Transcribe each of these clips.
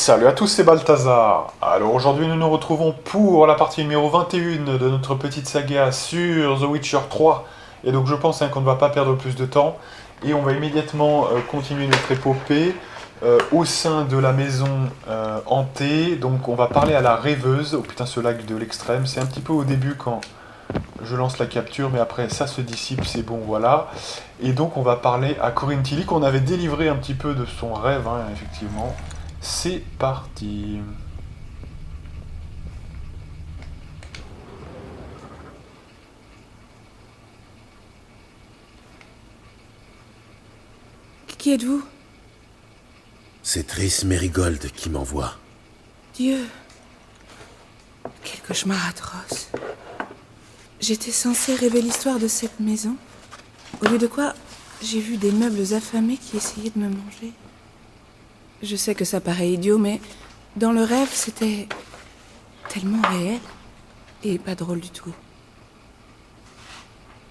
Salut à tous, c'est Balthazar. Alors aujourd'hui nous nous retrouvons pour la partie numéro 21 de notre petite saga sur The Witcher 3. Et donc je pense qu'on ne va pas perdre plus de temps. Et on va immédiatement continuer notre épopée au sein de la maison hantée. Donc on va parler à la rêveuse. Oh putain, ce lag de l'extrême. C'est un petit peu au début quand je lance la capture, mais après ça se dissipe, c'est bon, voilà. Et donc on va parler à Corinne Tilly qu'on avait délivré un petit peu de son rêve, hein, effectivement. C'est parti. Qui êtes-vous? C'est Triss Merigold qui m'envoie. Dieu. Quel cauchemar atroce. J'étais censée rêver l'histoire de cette maison. Au lieu de quoi, j'ai vu des meubles affamés qui essayaient de me manger. Je sais que ça paraît idiot, mais dans le rêve, c'était tellement réel et pas drôle du tout.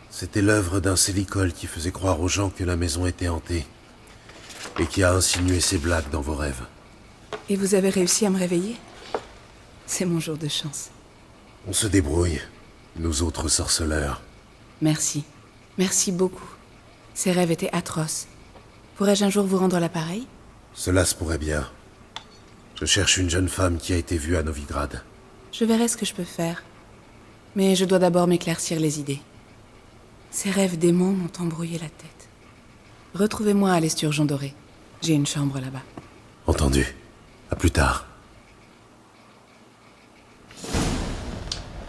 C'était l'œuvre d'un Célicol qui faisait croire aux gens que la maison était hantée et qui a insinué ses blagues dans vos rêves. Et vous avez réussi à me réveiller? C'est mon jour de chance. On se débrouille, nous autres sorceleurs. Merci. Merci beaucoup. Ces rêves étaient atroces. Pourrais-je un jour vous rendre l'appareil? Cela se pourrait bien. Je cherche une jeune femme qui a été vue à Novigrad. Je verrai ce que je peux faire. Mais je dois d'abord m'éclaircir les idées. Ces rêves démons m'ont embrouillé la tête. Retrouvez-moi à l'Esturgeon Doré. J'ai une chambre là-bas. Entendu. À plus tard.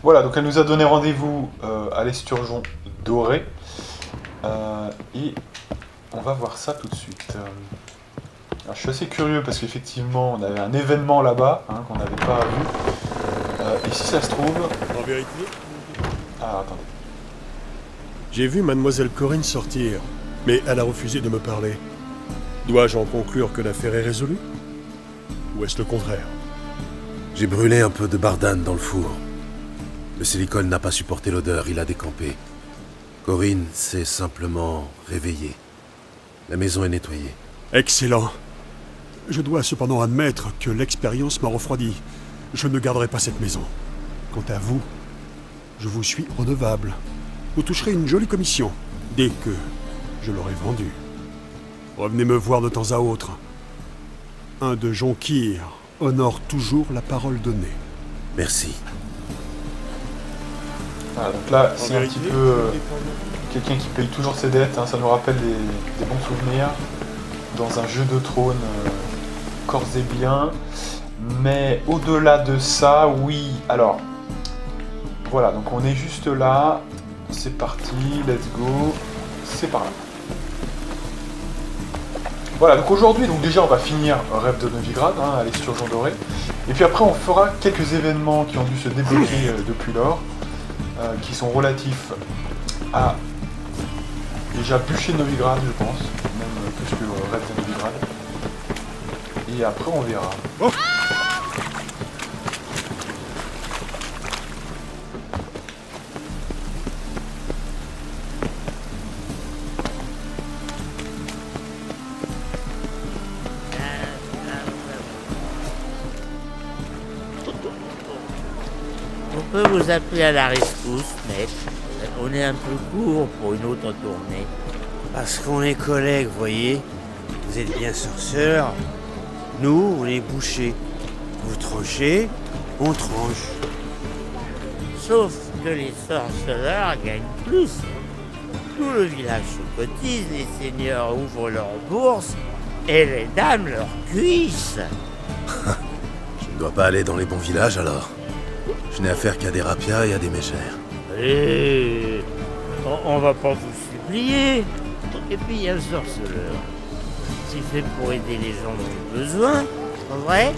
Voilà, donc elle nous a donné rendez-vous à l'Esturgeon Doré. Et on va voir ça tout de suite. Alors, je suis assez curieux parce qu'effectivement on avait un événement là-bas hein, qu'on n'avait pas vu. Et si ça se trouve... En vérité, Ah, attendez. j'ai vu Mademoiselle Corinne sortir, mais elle a refusé de me parler. Dois-je en conclure que l'affaire est résolue? Ou est-ce le contraire? J'ai brûlé un peu de bardane dans le four. Le Célicol n'a pas supporté l'odeur, il a décampé. Corinne s'est simplement réveillée. La maison est nettoyée. Excellent. Je dois cependant admettre que l'expérience m'a refroidi. Je ne garderai pas cette maison. Quant à vous, je vous suis redevable. Vous toucherez une jolie commission, dès que je l'aurai vendue. Revenez me voir de temps à autre. Un de Jonkir honore toujours la parole donnée. Merci. Voilà, donc là c'est un petit peu quelqu'un qui paye toujours ses dettes, hein, ça nous rappelle des bons souvenirs dans un jeu de trône corps et bien. Mais au-delà de ça, oui, alors voilà, donc on est juste là, c'est parti, let's go, c'est par là. Voilà, donc aujourd'hui, donc déjà on va finir Rêve de Novigrad, hein, à l'Esturgeon Doré, et puis après on fera quelques événements qui ont dû se débloquer depuis lors, qui sont relatifs à déjà bûcher de Novigrad, je pense, même plus que Rêve de Novigrad, et après on verra. Oh, On peut vous appeler à la rescousse, maître. On est un peu court pour une autre tournée. Parce qu'on est collègues, voyez. Vous êtes bien sorceurs. Nous, on est bouchers. Vous tranchez, on tranche. Sauf que les sorceleurs gagnent plus. Tout le village se cotise, les seigneurs ouvrent leurs bourses et les dames leurs cuisses. Je ne dois pas aller dans les bons villages alors. Je n'ai affaire qu'à des rapias et à des mégères. Et on va pas vous supplier. Et puis il y a le sorceleur. C'est fait pour aider les gens dans le besoin, pas vrai?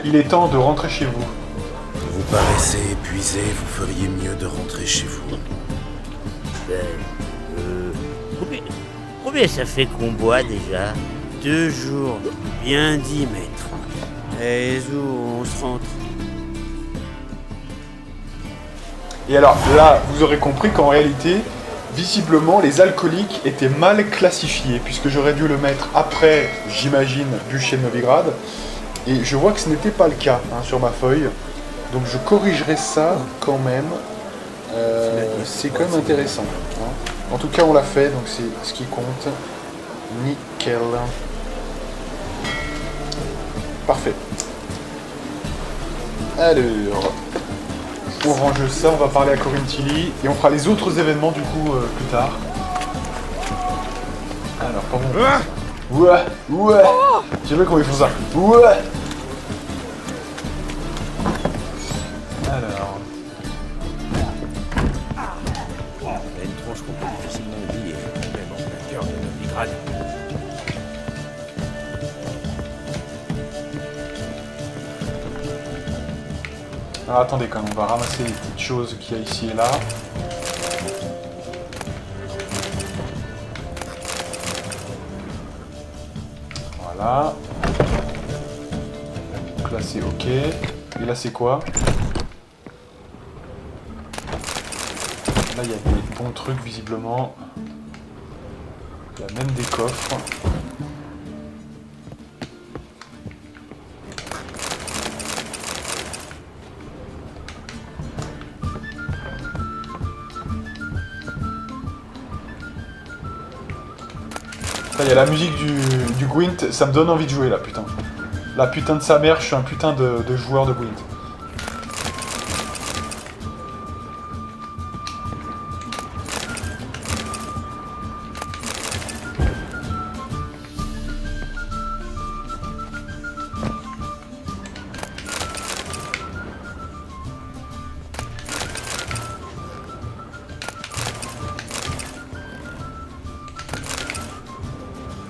Il est temps de rentrer chez vous. Vous paraissez épuisé, vous feriez mieux de rentrer chez vous. Ben, combien ça fait qu'on boit déjà? 2 jours. Bien dit, maître. Eh, Zou, on se rentre. Et alors là, vous aurez compris qu'en réalité, visiblement, les alcooliques étaient mal classifiés, puisque j'aurais dû le mettre après, j'imagine, bûcher de Novigrad. Et je vois que ce n'était pas le cas sur ma feuille. Donc je corrigerai ça quand même. C'est quand même intéressant. En tout cas, on l'a fait, donc c'est ce qui compte. Nickel. Parfait. Alors, on range ça, on va parler à Corinne Tilly et on fera les autres événements du coup plus tard. Alors, comment Ouais. J'ai vu comment ils font ça. Ouais. Alors. Il a une tronche qu'on peut difficilement oublier, même en plein cœur de Novigrad. Alors attendez quand même, on va ramasser les petites choses qu'il y a ici et là. Voilà. Donc là c'est ok. Et là c'est quoi? Là il y a des bons trucs visiblement. Il y a même des coffres. Il y a la musique du Gwent, ça me donne envie de jouer là, putain. La putain de sa mère, je suis un putain de joueur de Gwent.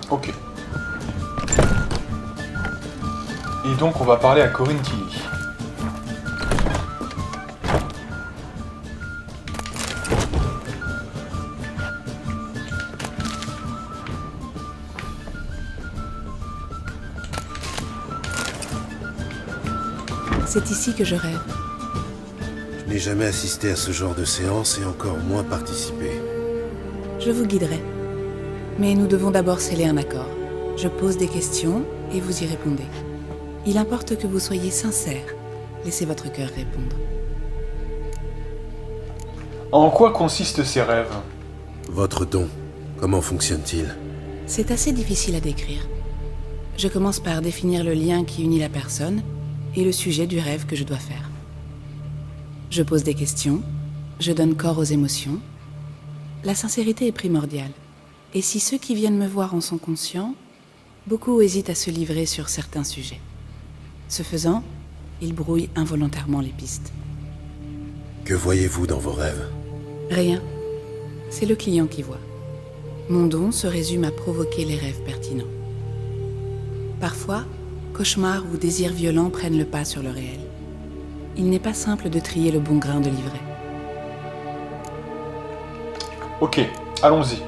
Ok. Et donc on va parler à Corinne Tilly. C'est ici que je rêve. Je n'ai jamais assisté à ce genre de séance et encore moins participé. Je vous guiderai. Mais nous devons d'abord sceller un accord. Je pose des questions et vous y répondez. Il importe que vous soyez sincère. Laissez votre cœur répondre. En quoi consistent ces rêves? Votre don, comment fonctionne-t-il? C'est assez difficile à décrire. Je commence par définir le lien qui unit la personne et le sujet du rêve que je dois faire. Je pose des questions, je donne corps aux émotions. La sincérité est primordiale. Et si ceux qui viennent me voir en sont conscients, beaucoup hésitent à se livrer sur certains sujets. Ce faisant, ils brouillent involontairement les pistes. Que voyez-vous dans vos rêves? Rien. C'est le client qui voit. Mon don se résume à provoquer les rêves pertinents. Parfois, cauchemars ou désirs violents prennent le pas sur le réel. Il n'est pas simple de trier le bon grain de livret. Ok, allons-y.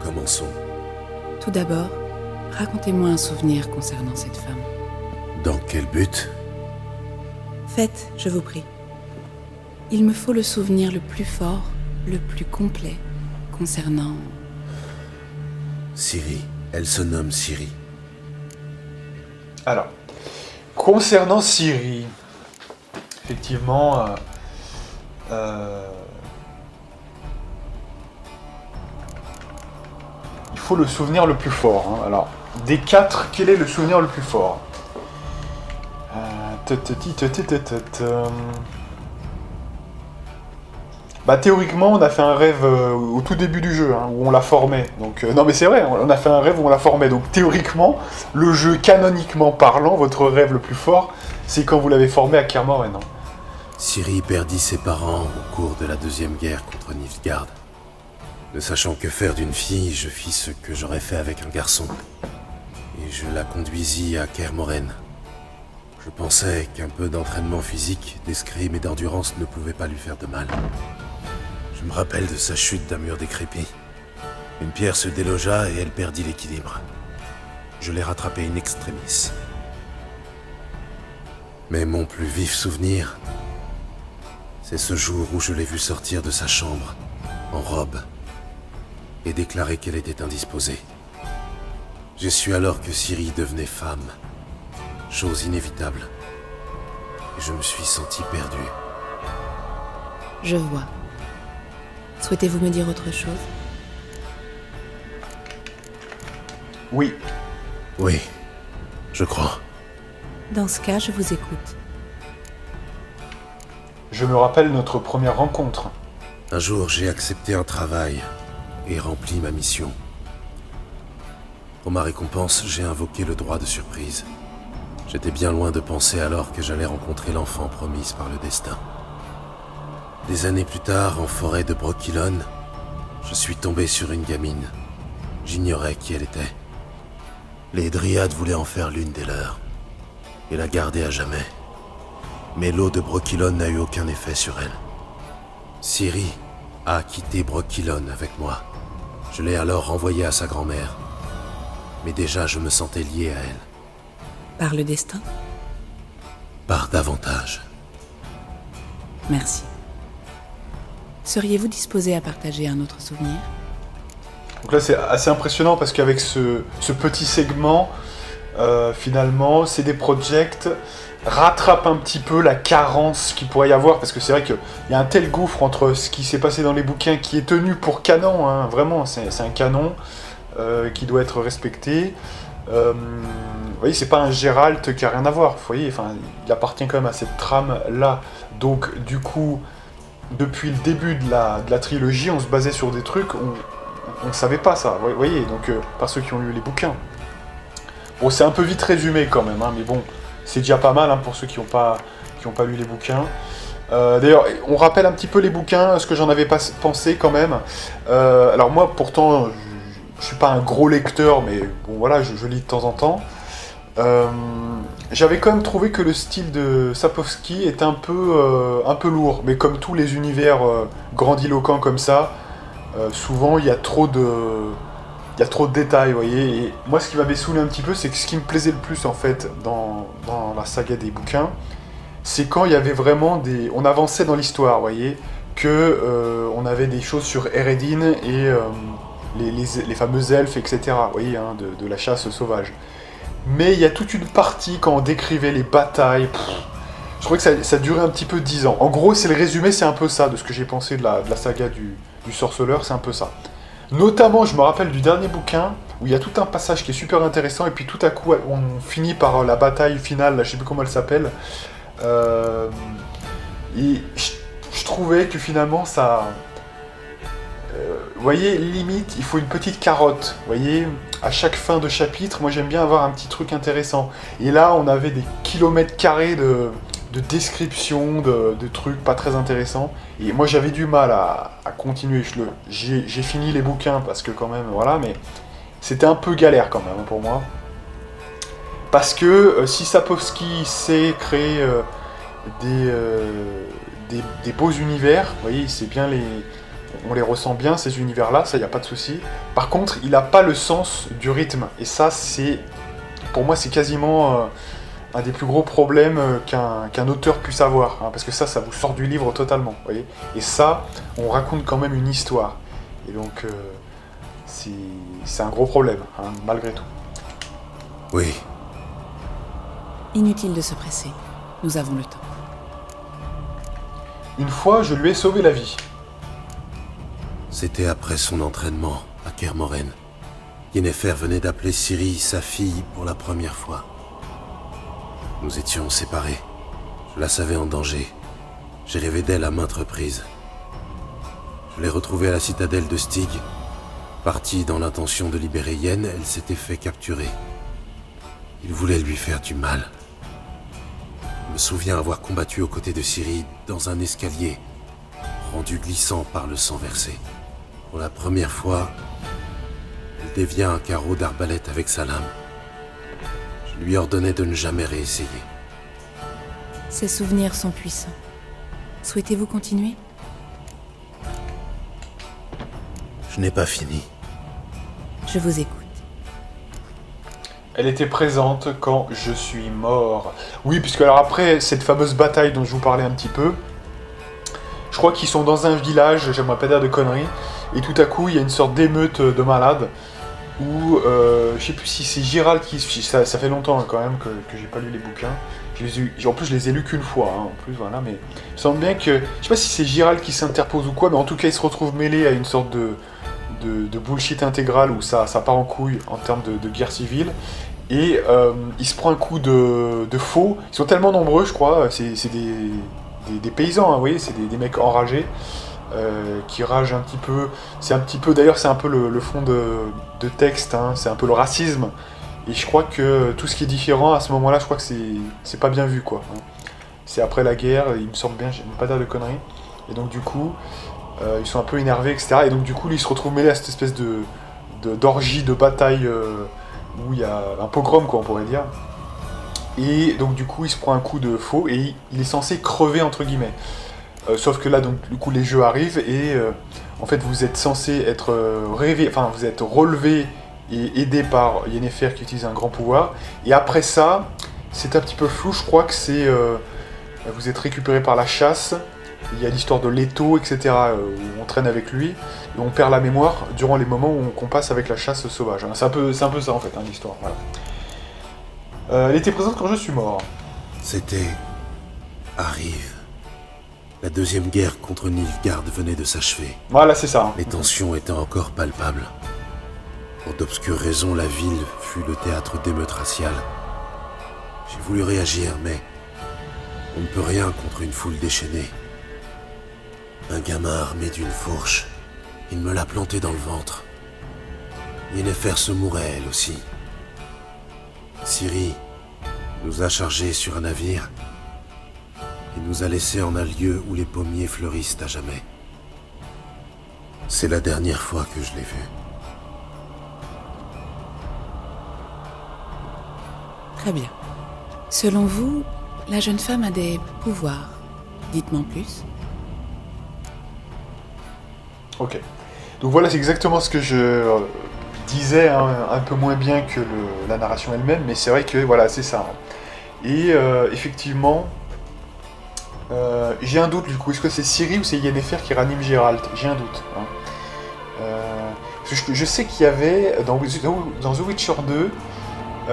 Commençons. Tout d'abord, racontez-moi un souvenir concernant cette femme. Dans quel but? Faites, je vous prie. Il me faut le souvenir le plus fort, le plus complet, concernant... Ciri. Elle se nomme Ciri. Alors, concernant Ciri, effectivement, il faut le souvenir le plus fort. Alors, des 4, quel est le souvenir le plus fort? Bah théoriquement on a fait un rêve au tout début du jeu où on la formait. Donc non mais c'est vrai, on a fait un rêve où on la formait. Donc théoriquement, le jeu canoniquement parlant, votre rêve le plus fort, c'est quand vous l'avez formé à Kaer Morhen. Ciri perdit ses parents au cours de la Deuxième Guerre contre Nilfgaard. Ne sachant que faire d'une fille, je fis ce que j'aurais fait avec un garçon. Et je la conduisis à Kaer Morhen. Je pensais qu'un peu d'entraînement physique, d'escrime et d'endurance ne pouvait pas lui faire de mal. Je me rappelle de sa chute d'un mur décrépit. Une pierre se délogea et elle perdit l'équilibre. Je l'ai rattrapée in extremis. Mais mon plus vif souvenir, c'est ce jour où je l'ai vue sortir de sa chambre en robe, et déclaré qu'elle était indisposée. J'ai su alors que Ciri devenait femme, chose inévitable, et je me suis senti perdu. Je vois. Souhaitez-vous me dire autre chose? Oui. Oui, je crois. Dans ce cas, je vous écoute. Je me rappelle notre première rencontre. Un jour, j'ai accepté un travail et rempli ma mission. Pour ma récompense, j'ai invoqué le droit de surprise. J'étais bien loin de penser alors que j'allais rencontrer l'enfant promise par le destin. Des années plus tard, en forêt de Brokilon, je suis tombé sur une gamine. J'ignorais qui elle était. Les Dryades voulaient en faire l'une des leurs et la garder à jamais. Mais l'eau de Brokilon n'a eu aucun effet sur elle. Ciri a quitté Brokilon avec moi. Je l'ai alors renvoyée à sa grand-mère. Mais déjà, je me sentais lié à elle. Par le destin? Par davantage. Merci. Seriez-vous disposé à partager un autre souvenir? Donc là, c'est assez impressionnant parce qu'avec ce petit segment, finalement, CD Projekt rattrape un petit peu la carence qu'il pourrait y avoir, parce que c'est vrai qu'il y a un tel gouffre entre ce qui s'est passé dans les bouquins qui est tenu pour canon, hein, vraiment, c'est un canon qui doit être respecté. Vous voyez, c'est pas un Geralt qui a rien à voir, vous voyez, enfin, il appartient quand même à cette trame-là. Donc, du coup, depuis le début de la trilogie, on se basait sur des trucs, on ne savait pas ça, vous voyez, donc, par ceux qui ont lu les bouquins. Bon, c'est un peu vite résumé quand même, hein, mais bon, c'est déjà pas mal hein, pour ceux qui n'ont pas lu les bouquins. D'ailleurs, on rappelle un petit peu les bouquins, ce que j'en avais pensé quand même. Alors moi, pourtant, je suis pas un gros lecteur, mais bon voilà, je lis de temps en temps. J'avais quand même trouvé que le style de Sapkowski était un peu lourd, mais comme tous les univers grandiloquents comme ça, souvent il y a trop de détails, vous voyez. Et moi, ce qui m'avait saoulé un petit peu, c'est que ce qui me plaisait le plus, en fait, dans la saga des bouquins, c'est quand il y avait vraiment on avançait dans l'histoire, vous voyez, on avait des choses sur Eredin et les fameux elfes, etc., vous voyez, hein, de la chasse sauvage. Mais il y a toute une partie, quand on décrivait les batailles, je trouvais que ça durait un petit peu 10 ans. En gros, c'est le résumé, c'est un peu ça, de ce que j'ai pensé de la saga du sorceleur, c'est un peu ça. Notamment, je me rappelle du dernier bouquin, où il y a tout un passage qui est super intéressant, et puis tout à coup, on finit par la bataille finale, là, je sais plus comment elle s'appelle, et je trouvais que finalement, ça... vous voyez, limite, il faut une petite carotte, vous voyez, à chaque fin de chapitre, moi j'aime bien avoir un petit truc intéressant. Et là, on avait des kilomètres carrés de description, de trucs pas très intéressants. Et moi j'avais du mal à continuer. J'ai fini les bouquins parce que quand même, voilà, mais c'était un peu galère quand même pour moi. Parce que si Sapkowski sait créer des beaux univers, vous voyez, c'est bien on les ressent bien ces univers-là, ça y a pas de souci. Par contre, il a pas le sens du rythme. Et ça, pour moi, c'est quasiment un des plus gros problèmes qu'un auteur puisse avoir, hein, parce que ça vous sort du livre totalement, vous voyez. Et ça, on raconte quand même une histoire. Et donc, c'est un gros problème, hein, malgré tout. Oui, Inutile de se presser. Nous avons le temps. Une fois, je lui ai sauvé la vie. c'était après son entraînement à Kermoren. Yennefer venait d'appeler Ciri sa fille pour la première fois. Nous étions séparés. Je la savais en danger. J'ai rêvé d'elle à maintes reprises. Je l'ai retrouvée à la citadelle de Stig. Partie dans l'intention de libérer Yen, elle s'était fait capturer. Il voulait lui faire du mal. Je me souviens avoir combattu aux côtés de Ciri dans un escalier, rendu glissant par le sang versé. Pour la première fois, il dévia un carreau d'arbalète avec sa lame. Je lui ordonnais de ne jamais réessayer. Ces souvenirs sont puissants. Souhaitez-vous continuer? Je n'ai pas fini. Je vous écoute. Elle était présente quand je suis mort. Oui, puisque alors après cette fameuse bataille dont je vous parlais un petit peu, Je crois qu'ils sont dans un village, j'aimerais pas dire de conneries, et tout à coup il y a une sorte d'émeute de malades, où je sais plus si c'est Gérald qui... Ça fait longtemps quand même que j'ai pas lu les bouquins. En plus je les ai lus qu'une fois, hein, en plus voilà, mais il me semble bien que... Je sais pas si c'est Gérald qui s'interpose ou quoi, mais en tout cas il se retrouve mêlé à une sorte de bullshit intégral où ça part en couille en termes de guerre civile. Et il se prend un coup de faux. Ils sont tellement nombreux, je crois, c'est des paysans, hein, vous voyez, c'est des mecs enragés. Qui ragent un petit peu. C'est un petit peu, d'ailleurs, c'est un peu le fond de texte, hein, c'est un peu le racisme. Et je crois que tout ce qui est différent à ce moment-là, je crois que c'est pas bien vu, quoi. Hein. C'est après la guerre, il me semble bien, je ne vais pas dire de conneries. Et donc, du coup, ils sont un peu énervés, etc. Et donc, du coup, ils se retrouvent mêlés à cette espèce d'orgie, de bataille où il y a un pogrom, quoi, on pourrait dire. Et donc, du coup, il se prend un coup de faux et il est censé crever, entre guillemets. Sauf que là, donc, du coup, les jeux arrivent et en fait, vous êtes censé être vous êtes relevé et aidé par Yennefer qui utilise un grand pouvoir. Et après ça, c'est un petit peu flou, je crois que c'est... vous êtes récupéré par la chasse, il y a l'histoire de l'étau, etc. Où on traîne avec lui, et on perd la mémoire durant les moments qu'on passe avec la chasse sauvage. Hein. C'est un peu ça, en fait, hein, l'histoire. Voilà. Elle était présente quand je suis mort. C'était... Arrive. La deuxième guerre contre Nilfgaard venait de s'achever. Voilà, c'est ça. Hein. Les tensions étaient encore palpables. Pour d'obscures raisons, la ville fut le théâtre d'émeutes raciales. J'ai voulu réagir, mais on ne peut rien contre une foule déchaînée. Un gamin armé d'une fourche, il me l'a planté dans le ventre. Yennefer se mourait, elle aussi. Ciri nous a chargés sur un navire et nous a laissés en un lieu où les pommiers fleurissent à jamais. C'est la dernière fois que je l'ai vu. Très bien. Selon vous, la jeune femme a des pouvoirs. Dites-moi plus. Ok. Donc voilà, c'est exactement ce que je disais, hein, un peu moins bien que la narration elle-même, mais c'est vrai que voilà, c'est ça. Hein. Et effectivement, j'ai un doute du coup, est-ce que c'est Ciri ou c'est Yennefer qui ranime Gérald? J'ai un doute. Hein. Parce que je sais qu'il y avait, dans The Witcher 2,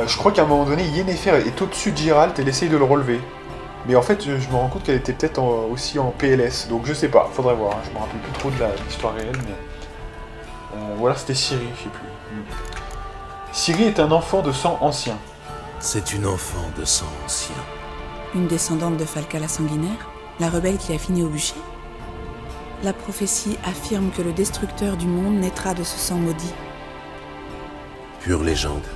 je crois qu'à un moment donné, Yennefer est au-dessus de Gérald et elle essaye de le relever. Mais en fait, je me rends compte qu'elle était peut-être aussi en PLS, donc je sais pas, faudrait voir, hein. Je me rappelle plus trop de l'histoire réelle, mais... ou alors c'était Ciri, je sais plus. Ciri est un enfant de sang ancien. C'est une enfant de sang ancien. Une descendante de Falca la sanguinaire, la rebelle qui a fini au bûcher. La prophétie affirme que le destructeur du monde naîtra de ce sang maudit. Pure légende.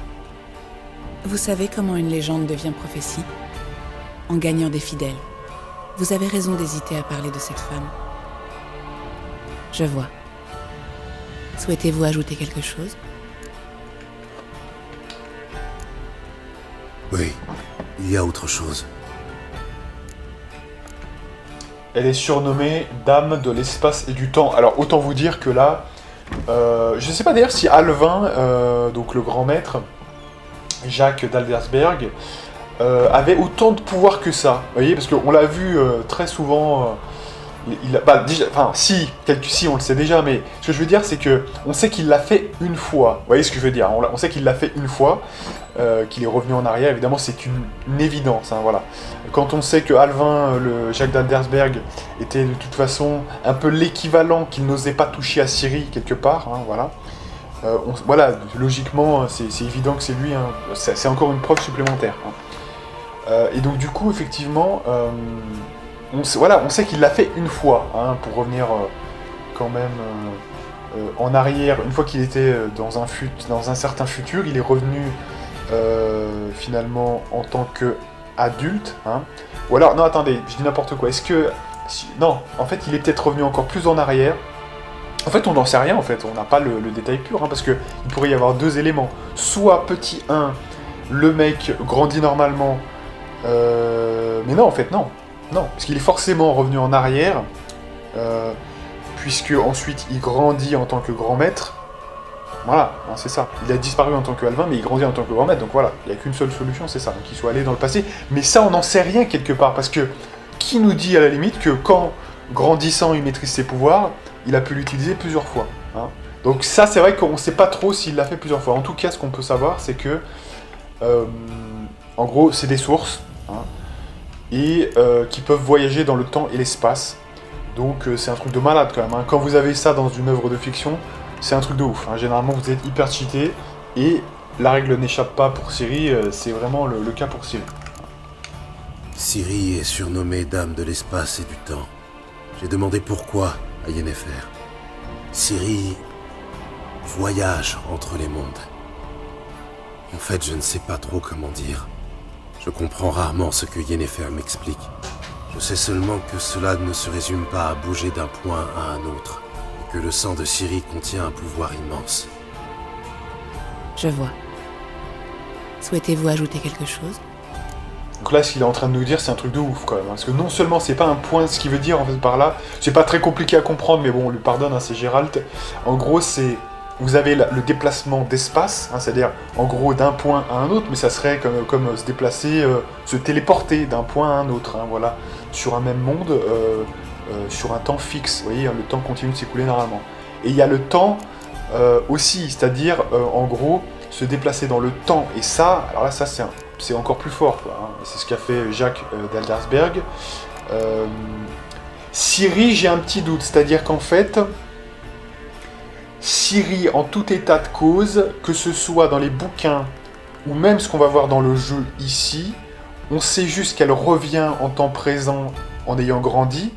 Vous savez comment une légende devient prophétie? En gagnant des fidèles. Vous avez raison d'hésiter à parler de cette femme. Je vois. Souhaitez-vous ajouter quelque chose? Oui, il y a autre chose. Elle est surnommée Dame de l'espace et du temps. Alors autant vous dire que là, je ne sais pas d'ailleurs si Alvin, donc le grand maître, Jacques d'Aldersberg, avait autant de pouvoir que ça. Vous voyez, parce qu'on l'a vu très souvent. Si, on le sait déjà, mais ce que je veux dire, c'est que on sait qu'il l'a fait une fois. Vous voyez ce que je veux dire? On sait qu'il l'a fait une fois, qu'il est revenu en arrière. Évidemment, c'est une évidence. Hein, voilà. Quand on sait que Alvin, le Jacques d'Aldersberg, était de toute façon un peu l'équivalent qu'il n'osait pas toucher à Ciri quelque part. Hein, voilà. Voilà, logiquement, c'est évident que c'est lui. Hein, c'est encore une preuve supplémentaire. Hein. Et donc, du coup, effectivement. On sait qu'il l'a fait une fois, hein, pour revenir quand même en arrière. Une fois qu'il était dans un certain futur, il est revenu finalement en tant qu'adulte. Hein. Ou alors, non, attendez, je dis n'importe quoi. Non, en fait, il est peut-être revenu encore plus en arrière. En fait, on n'en sait rien, en fait. On n'a pas le détail pur, hein, parce qu'il pourrait y avoir deux éléments. Soit, petit 1, le mec grandit normalement, mais non, en fait, non. Non, parce qu'il est forcément revenu en arrière, puisque ensuite il grandit en tant que grand maître. Voilà, hein, c'est ça. Il a disparu en tant que Alvin, mais il grandit en tant que grand maître, donc voilà, il n'y a qu'une seule solution, c'est ça, qu'il soit allé dans le passé. Mais ça, on n'en sait rien quelque part, parce que qui nous dit à la limite que quand grandissant, il maîtrise ses pouvoirs, il a pu l'utiliser plusieurs fois. Hein. Donc ça, c'est vrai qu'on ne sait pas trop s'il l'a fait plusieurs fois. En tout cas, ce qu'on peut savoir, c'est que, en gros, c'est des sources, hein, et qui peuvent voyager dans le temps et l'espace. Donc c'est un truc de malade quand même. Hein. Quand vous avez ça dans une œuvre de fiction, c'est un truc de ouf. Hein. Généralement, vous êtes hyper cheaté, et la règle n'échappe pas pour Ciri, c'est vraiment le cas pour Ciri. Ciri est surnommée Dame de l'espace et du temps. J'ai demandé pourquoi à Yennefer. Ciri voyage entre les mondes. En fait, je ne sais pas trop comment dire. Je comprends rarement ce que Yennefer m'explique. Je sais seulement que cela ne se résume pas à bouger d'un point à un autre, et que le sang de Ciri contient un pouvoir immense. Je vois. Souhaitez-vous ajouter quelque chose? Donc là, ce qu'il est en train de nous dire, c'est un truc de ouf quand même. Hein. Parce que non seulement c'est pas un point, ce qu'il veut dire en fait par là, c'est pas très compliqué à comprendre, mais bon, on lui pardonne, hein, c'est Gérald. En gros, c'est. Vous avez le déplacement d'espace, hein, c'est-à-dire en gros d'un point à un autre, mais ça serait comme se déplacer, se téléporter d'un point à un autre, hein, voilà, sur un même monde, sur un temps fixe. Vous voyez, le temps continue de s'écouler normalement. Et il y a le temps aussi, c'est-à-dire en gros se déplacer dans le temps. Et ça, alors là, ça c'est encore plus fort, quoi, hein. C'est ce qu'a fait Jacques d'Aldersberg. Ciri, j'ai un petit doute, c'est-à-dire qu'en fait, Ciri, en tout état de cause, que ce soit dans les bouquins ou même ce qu'on va voir dans le jeu ici, on sait juste qu'elle revient en temps présent en ayant grandi,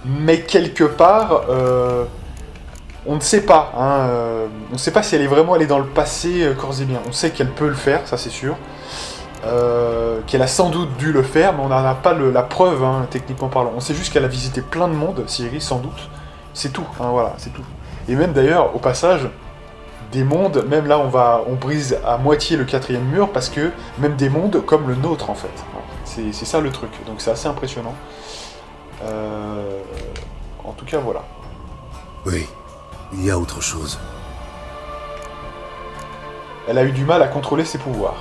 mais quelque part, on ne sait pas. Hein, on ne sait pas si elle est vraiment allée dans le passé corps et bien. On sait qu'elle peut le faire, ça c'est sûr. Qu'elle a sans doute dû le faire, mais on n'en a pas la preuve, hein, techniquement parlant. On sait juste qu'elle a visité plein de mondes, Ciri, sans doute. C'est tout, hein, voilà, c'est tout. Et même d'ailleurs, au passage, des mondes, même là on brise à moitié le 4e mur, parce que même des mondes comme le nôtre en fait. C'est ça le truc, donc c'est assez impressionnant. En tout cas, voilà. Oui, il y a autre chose. Elle a eu du mal à contrôler ses pouvoirs.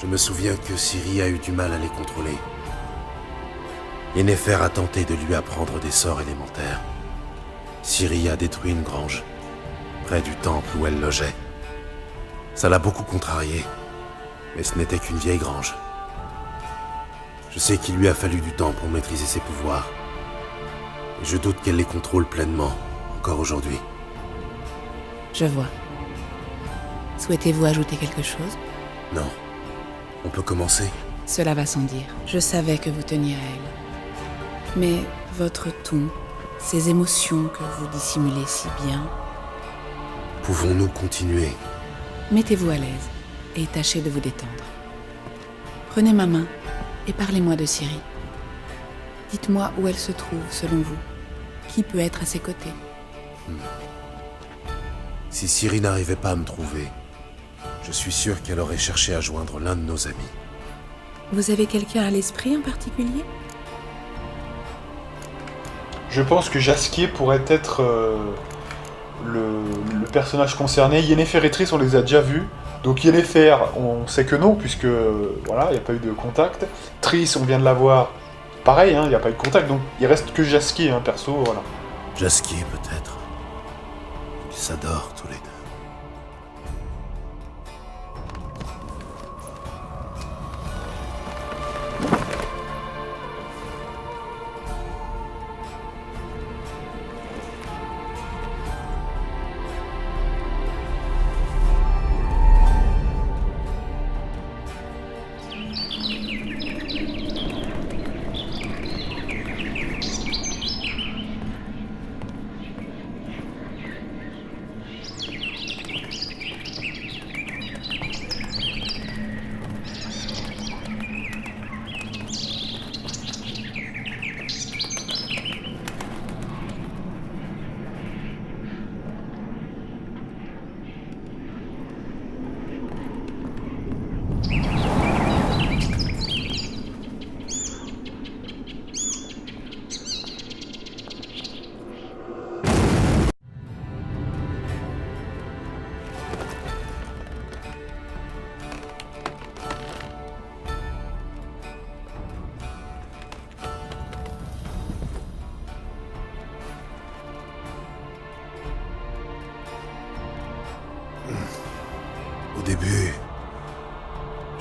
Je me souviens que Ciri a eu du mal à les contrôler. Yennefer a tenté de lui apprendre des sorts élémentaires. Ciri a détruit une grange, près du temple où elle logeait. Ça l'a beaucoup contrariée, mais ce n'était qu'une vieille grange. Je sais qu'il lui a fallu du temps pour maîtriser ses pouvoirs. Et je doute qu'elle les contrôle pleinement, encore aujourd'hui. Je vois. Souhaitez-vous ajouter quelque chose? Non. On peut commencer? Cela va sans dire. Je savais que vous teniez à elle. Mais votre ton, ces émotions que vous dissimulez si bien... Pouvons-nous continuer? Mettez-vous à l'aise et tâchez de vous détendre. Prenez ma main et parlez-moi de Ciri. Dites-moi où elle se trouve, selon vous. Qui peut être à ses côtés? Si Ciri n'arrivait pas à me trouver, je suis sûr qu'elle aurait cherché à joindre l'un de nos amis. Vous avez quelqu'un à l'esprit en particulier? Je pense que Jaskier pourrait être le personnage concerné. Yennefer et Triss, on les a déjà vus. Donc Yennefer, on sait que non, puisque voilà, il n'y a pas eu de contact. Triss, on vient de la voir, pareil, il n'y a pas eu de contact, donc il reste que Jaskier, perso, voilà. Jaskier, peut-être. Ils s'adorent tous les deux.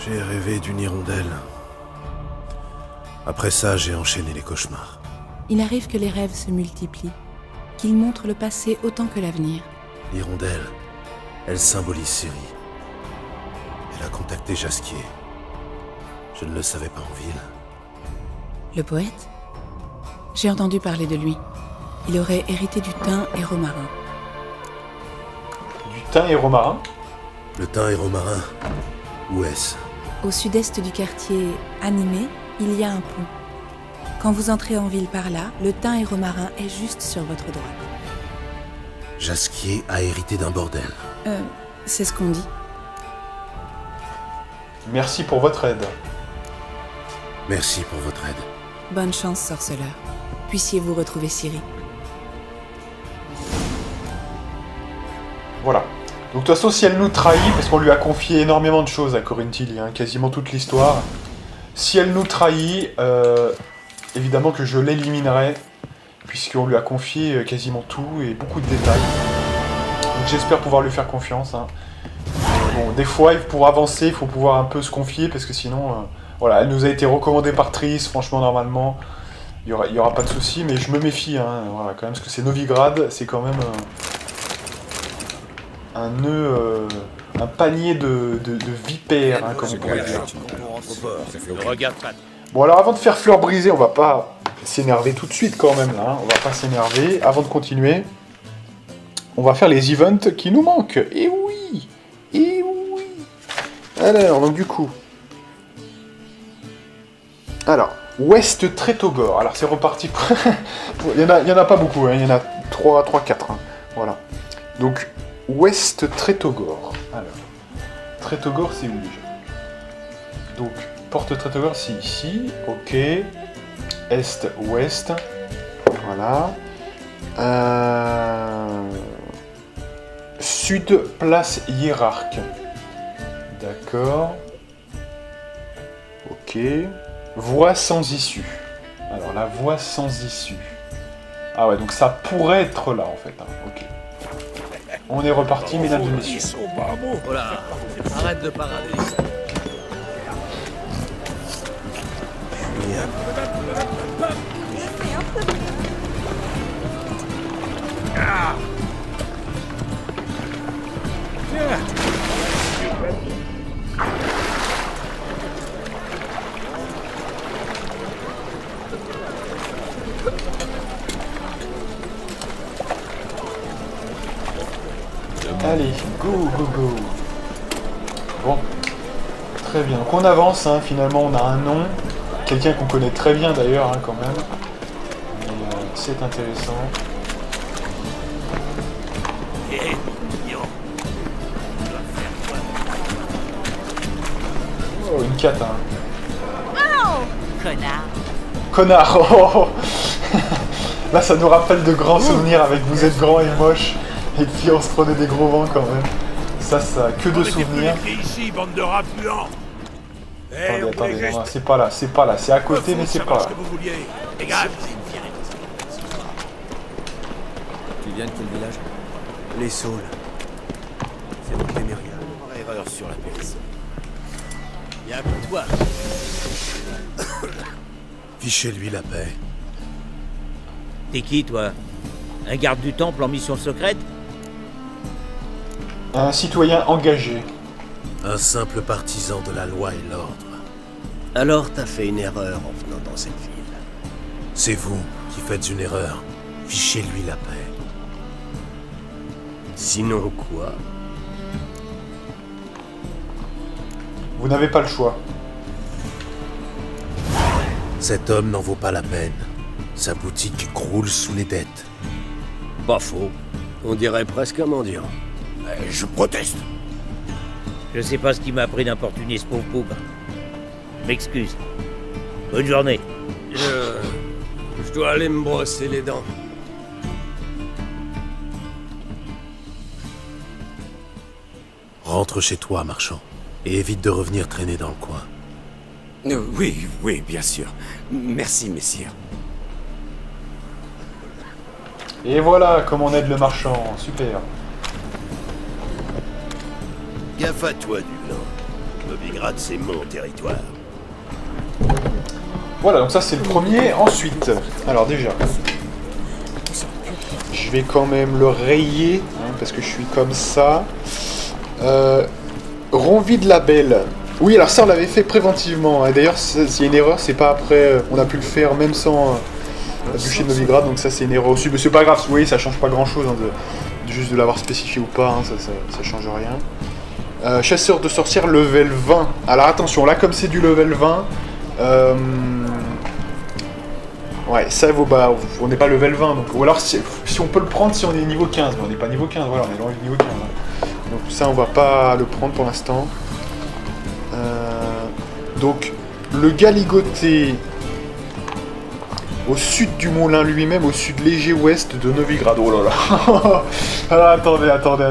J'ai rêvé d'une hirondelle. Après ça, j'ai enchaîné les cauchemars. Il arrive que les rêves se multiplient, qu'ils montrent le passé autant que l'avenir. L'hirondelle, elle symbolise Ciri. Elle a contacté Jasquier. Je ne le savais pas en ville. Le poète? J'ai entendu parler de lui. Il aurait hérité du thym et romarin. Du thym et romarin? Le thym et romarin, où est-ce? Au sud-est du quartier animé, il y a un pont. Quand vous entrez en ville par là, le thym et romarin est juste sur votre droite. Jasquier a hérité d'un bordel. C'est ce qu'on dit. Merci pour votre aide. Merci pour votre aide. Bonne chance, sorceleur. Puissiez-vous retrouver Ciri. Voilà. Donc de toute façon, si elle nous trahit, parce qu'on lui a confié énormément de choses à Corinne Tilly, hein, quasiment toute l'histoire, si elle nous trahit, évidemment que je l'éliminerai, puisqu'on lui a confié quasiment tout et beaucoup de détails. Donc j'espère pouvoir lui faire confiance. Hein. Bon, des fois, pour avancer, il faut pouvoir un peu se confier, parce que sinon, voilà, elle nous a été recommandée par Triss, franchement, normalement, il y aura pas de souci, mais je me méfie, hein, voilà, quand même, parce que c'est Novigrad, c'est quand même un nœud, un panier de vipères, hein, comme on pourrait dire. Regarde pas. Bon, alors avant de faire fleur brisée, on va pas s'énerver tout de suite quand même, là, hein, on va pas s'énerver. Avant de continuer, on va faire les events qui nous manquent. Et oui! Et oui! Alors, donc du coup... Alors, West Tretogor. Alors c'est reparti. Il y en a pas beaucoup, hein. Il y en a 3, 4. Hein. Voilà. Donc, West Tretogor. Alors, Tretogor, c'est où déjà? Donc, porte Tretogor, c'est ici. Ok. Est, ouest. Voilà. Sud, place hiérarque. D'accord. Ok. Voie sans issue. Alors, la voie sans issue. Ah ouais, donc ça pourrait être là, en fait. Hein. Ok. On est reparti, mesdames et messieurs. Voilà, arrête de parader. Allez, go, go, go. Bon, très bien. Donc on avance, hein. Finalement on a un nom. Quelqu'un qu'on connaît très bien d'ailleurs, hein, quand même. Mais c'est intéressant. Oh, une cata. Hein. Oh, connard. Connard. Oh. Là ça nous rappelle de grands souvenirs avec vous êtes grand et moche. Et puis on se prenait des gros vents quand même. Ça que de souvenirs. Ici, bande de rats puants. Attendez, non, c'est pas là, c'est à côté mais c'est pas là. Les gars, Tu viens de quel village? Les Saules. C'est mon Téméria. erreur sur la personne. Y'a que toi. Fichez-lui la paix. T'es qui, toi? Un garde du temple en mission secrète? Un citoyen engagé. Un simple partisan de la loi et l'ordre. Alors t'as fait une erreur en venant dans cette ville. C'est vous qui faites une erreur. Fichez-lui la paix. Sinon quoi? Vous n'avez pas le choix. Cet homme n'en vaut pas la peine. Sa boutique croule sous les dettes. Pas faux. On dirait presque un mendiant. Je proteste. Je sais pas ce qui m'a appris d'importuner ce pauvre bougre. M'excuse. Bonne journée. Je dois aller me brosser les dents. Rentre chez toi, marchand. Et évite de revenir traîner dans le coin. Oui, bien sûr. Merci, messire. Et voilà comme on aide le marchand. Super. Gaffe à toi, du blanc. Novigrad, c'est mon territoire. Voilà, donc ça c'est le premier. Ensuite, alors déjà, je vais quand même le rayer, hein, parce que je suis comme ça. Ronvi de la Belle. Oui, alors ça on l'avait fait préventivement. Hein. D'ailleurs, s'il y a une erreur, c'est pas après. On a pu le faire même sans duché de Novigrad, donc ça c'est une erreur aussi. Mais c'est pas grave, vous voyez, ça change pas grand chose hein, juste de l'avoir spécifié ou pas, hein, ça change rien. Chasseur de sorcières level 20. Alors attention, là comme c'est du level 20, ouais, ça vaut bas, on n'est pas level 20, donc, ou alors si on peut le prendre si on est niveau 15, mais on n'est pas niveau 15, voilà, on est loin du niveau 15. Hein. Donc ça on va pas le prendre pour l'instant. Donc le Galigoté au sud du moulin lui-même, au sud léger ouest de Novigrad. Oh là là. Ah, attendez. Attendez.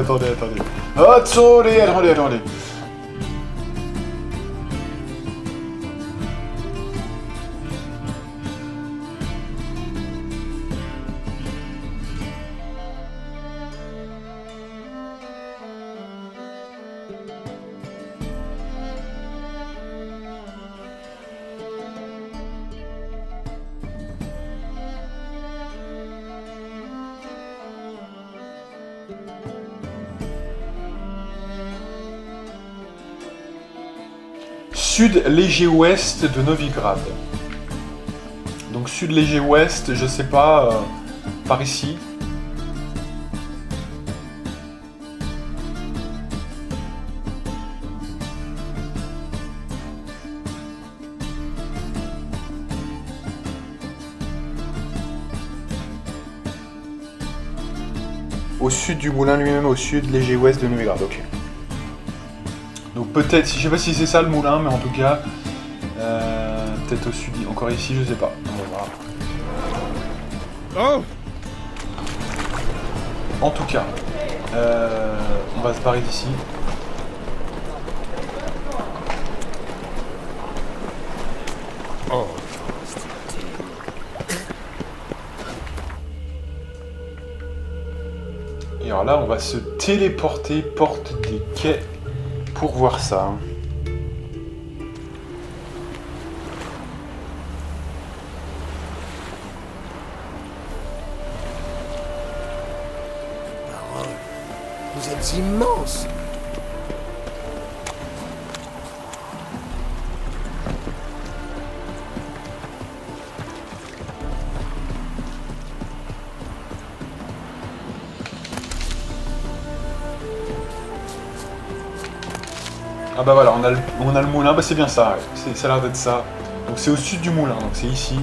Sud léger ouest de Novigrad. Donc sud léger ouest, je sais pas, par ici. Au sud du moulin lui-même, au sud léger ouest de Novigrad, ok. Donc peut-être, je sais pas si c'est ça le moulin, mais en tout cas, peut-être au sud, encore ici, je sais pas. On va voir. Oh! En tout cas, on va se barrer d'ici. Oh! Et alors là, on va se téléporter porte des quais pour voir ça. Vous êtes immense! Ah bah voilà, on a le moulin, bah c'est bien ça, ouais. Ça a l'air d'être ça. Donc c'est au sud du moulin, donc c'est ici.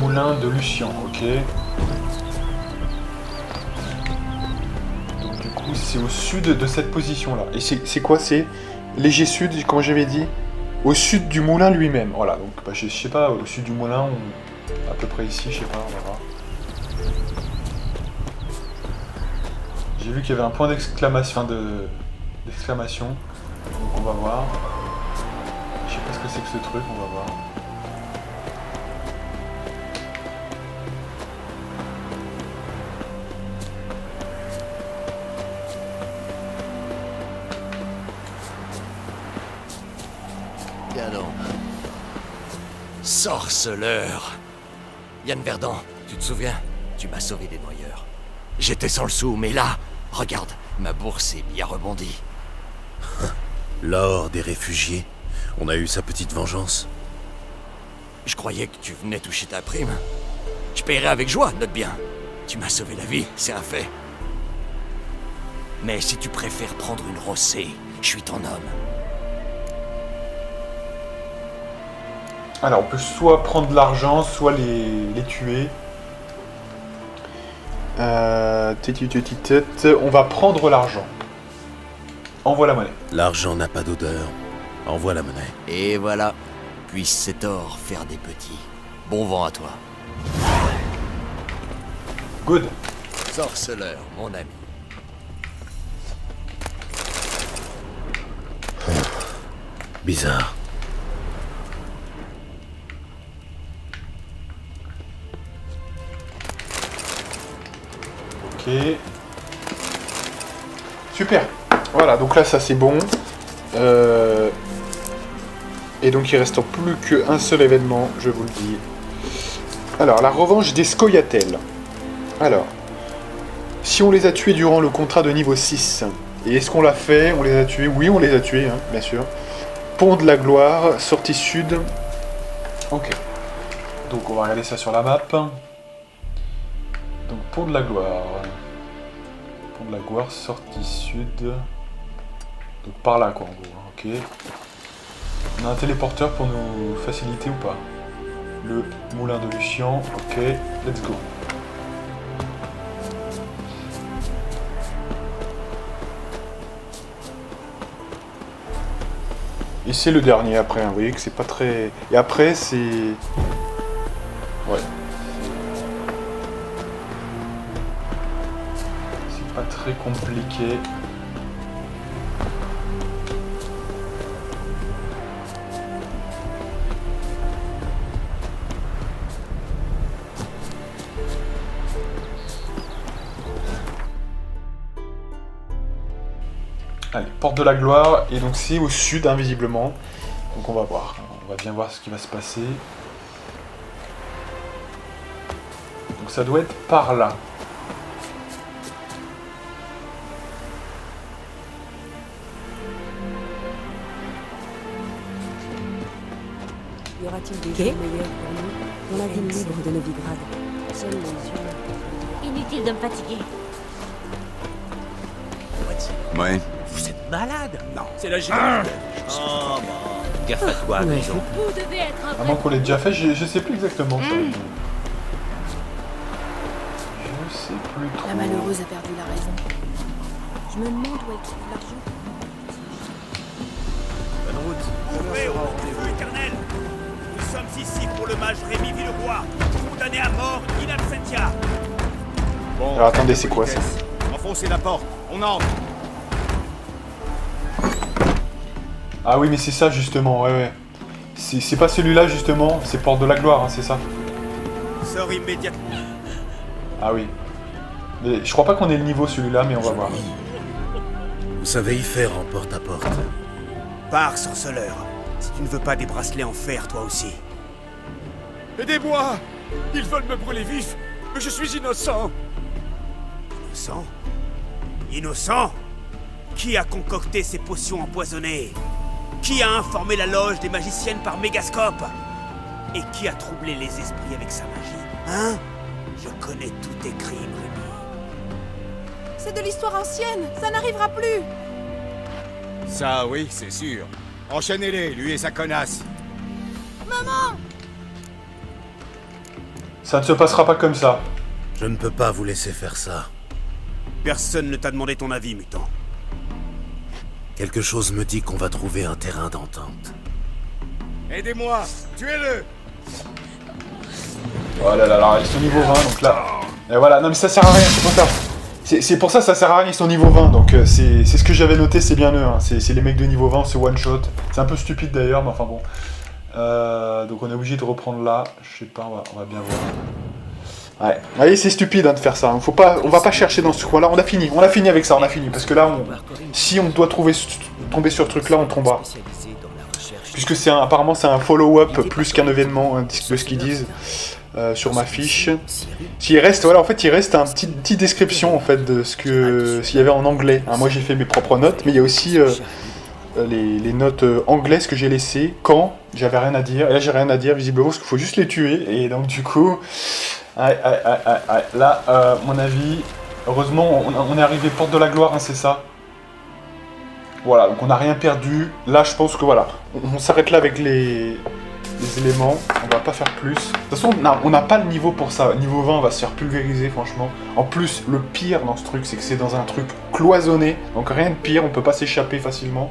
Moulin de Lucien, ok. Donc du coup c'est au sud de cette position là. Et c'est quoi? C'est léger sud, comme j'avais dit, au sud du moulin lui-même. Voilà, donc bah, je sais pas, au sud du moulin, à peu près ici, je sais pas, on va voir. J'ai vu qu'il y avait un point d'exclamation, d'exclamation. Donc on va voir. Je sais pas ce que c'est que ce truc, on va voir. Bien non. Sorceleur! Yann Verdant, tu te souviens? Tu m'as sauvé des noyeurs. J'étais sans le sou, mais là, regarde, ma bourse est bien rebondie. L'or des réfugiés. On a eu sa petite vengeance. Je croyais que tu venais toucher ta prime. Je paierai avec joie, note bien. Tu m'as sauvé la vie, c'est un fait. Mais si tu préfères prendre une rossée, je suis ton homme. Alors on peut soit prendre de l'argent, soit les tuer. On va prendre l'argent. Envoie la monnaie. L'argent n'a pas d'odeur. Envoie la monnaie. Et voilà. Puisse cet or faire des petits. Bon vent à toi. Good. Sorceleur, mon ami. Bizarre. Ok. Super. Voilà, donc là, ça c'est bon. Et donc il reste plus qu'un seul événement, je vous le dis. Alors, la revanche des Scoia'tael. Alors, si on les a tués durant le contrat de niveau 6, et est-ce qu'on l'a fait? On les a tués? Oui, on les a tués, hein, bien sûr. Pont de la Gloire, sortie sud. Ok. Donc on va regarder ça sur la map. Donc Pont de la Gloire. Pont de la Gloire, sortie sud. Donc par là quoi en gros. Ok. On a un téléporteur pour nous faciliter ou pas? Le moulin de Lucian. Ok, let's go. Et c'est le dernier après, hein. Vous voyez que c'est pas très... Et après c'est... Ouais. C'est pas très compliqué. Allez, porte de la gloire, et donc c'est au sud, invisiblement. Donc on va voir, on va bien voir ce qui va se passer. Donc ça doit être par là. Y aura-t-il des jours meilleurs pour nous dans la ville libre de Novigrad? Seuls les humains. Inutile de me fatiguer. Ouais. Vous êtes malade? Non, c'est la générale. Oh, bon. Gaffe à toi, maison. Vous devez être un À vrai... moins qu'on l'ait déjà fait, je sais plus exactement ça. Je sais plus trop. La malheureuse a perdu la raison. Je me demande où elle trouve l'argent. Bonne route. Ouvrez au rendez-vous éternel. Nous sommes ici pour le mage Rémi Villeroy, condamné à mort in absentia. Bon, Alors attendez, c'est quoi ça? Enfoncez la porte, on entre. Ah oui, mais c'est ça justement, ouais. C'est pas celui-là justement, c'est porte de la gloire, hein, c'est ça. Sors immédiatement. Ah oui. Mais je crois pas qu'on ait le niveau celui-là, mais on va voir. Vous savez y faire en porte-à-porte. Pars, sorceleur. Si tu ne veux pas des bracelets en fer, toi aussi. Aidez-moi. Ils veulent me brûler vif, mais je suis innocent. Innocent? Innocent? Qui a concocté ces potions empoisonnées? Qui a informé la loge des magiciennes par mégascope? Et qui a troublé les esprits avec sa magie? Hein? Je connais tous tes crimes, Rémi. C'est de l'histoire ancienne, ça n'arrivera plus. Ça, oui, c'est sûr. Enchaînez-les, lui et sa connasse. Ça ne se passera pas comme ça. Je ne peux pas vous laisser faire ça. Personne ne t'a demandé ton avis, mutant. Quelque chose me dit qu'on va trouver un terrain d'entente. Aidez-moi, tuez-le. Oh là là là, ils sont niveau 20, donc là... Et voilà, non mais ça sert à rien, c'est pour ça. C'est pour ça sert à rien, ils sont niveau 20, donc c'est ce que j'avais noté, c'est bien eux. Hein. C'est les mecs de niveau 20, c'est one shot. C'est un peu stupide d'ailleurs, mais enfin bon. Donc on est obligé de reprendre là, je sais pas, on va bien voir. Ouais, vous voyez, c'est stupide hein, de faire ça. Hein. On va pas chercher dans ce coin-là. On a fini avec ça, on a fini. Parce que là, si on doit tomber sur ce truc-là, on tombera. Puisque apparemment c'est un follow-up plus qu'un événement hein, de ce qu'ils disent sur ma fiche. S'il reste, voilà, en fait, il reste un petite description en fait de s'il y avait en anglais. Hein, moi, j'ai fait mes propres notes, mais il y a aussi les notes anglaises que j'ai laissées quand j'avais rien à dire. Et là, j'ai rien à dire visiblement parce qu'il faut juste les tuer. Et donc du coup. Là, mon avis, heureusement, on est arrivé porte de la gloire, hein, c'est ça. Voilà, donc on n'a rien perdu. Là, je pense que voilà, on s'arrête là avec les éléments. On va pas faire plus. De toute façon, on n'a pas le niveau pour ça. Niveau 20, on va se faire pulvériser, franchement. En plus, le pire dans ce truc, c'est que c'est dans un truc cloisonné. Donc rien de pire, on peut pas s'échapper facilement.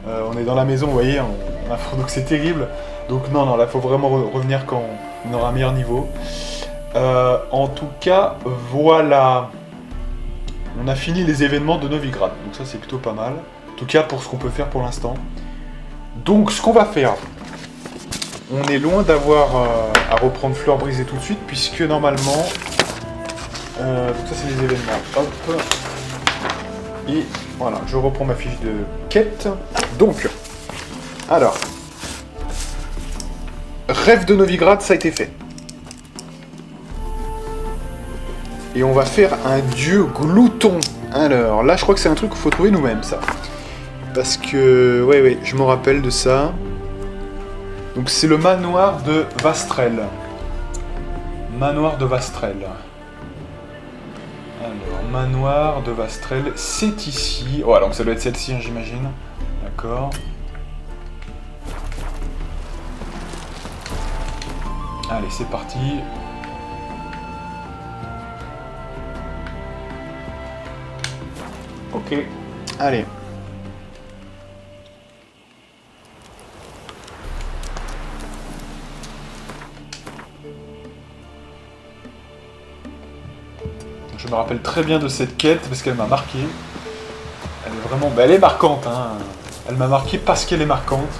On est dans la maison, vous voyez, donc c'est terrible. Donc non, là, il faut vraiment revenir quand on aura un meilleur niveau. En tout cas, voilà. On a fini les événements de Novigrad, donc ça c'est plutôt pas mal. En tout cas pour ce qu'on peut faire pour l'instant. Donc ce qu'on va faire, on est loin d'avoir à reprendre Fleur Brisée tout de suite, puisque normalement, Donc ça c'est les événements. Hop. Et voilà, je reprends ma fiche de quête. Donc, alors, rêve de Novigrad, ça a été fait. Et on va faire un dieu glouton. Alors, là je crois que c'est un truc qu'il faut trouver nous-mêmes, ça. Parce que, ouais, je me rappelle de ça. Donc c'est le manoir de Vastrel. Manoir de Vastrel. Alors, manoir de Vastrel, c'est ici. Oh, donc ça doit être celle-ci, hein, j'imagine. D'accord. Allez, c'est parti. Ok. Allez. Je me rappelle très bien de cette quête parce qu'elle m'a marqué. Elle est vraiment... elle est marquante, hein. Elle m'a marqué parce qu'elle est marquante.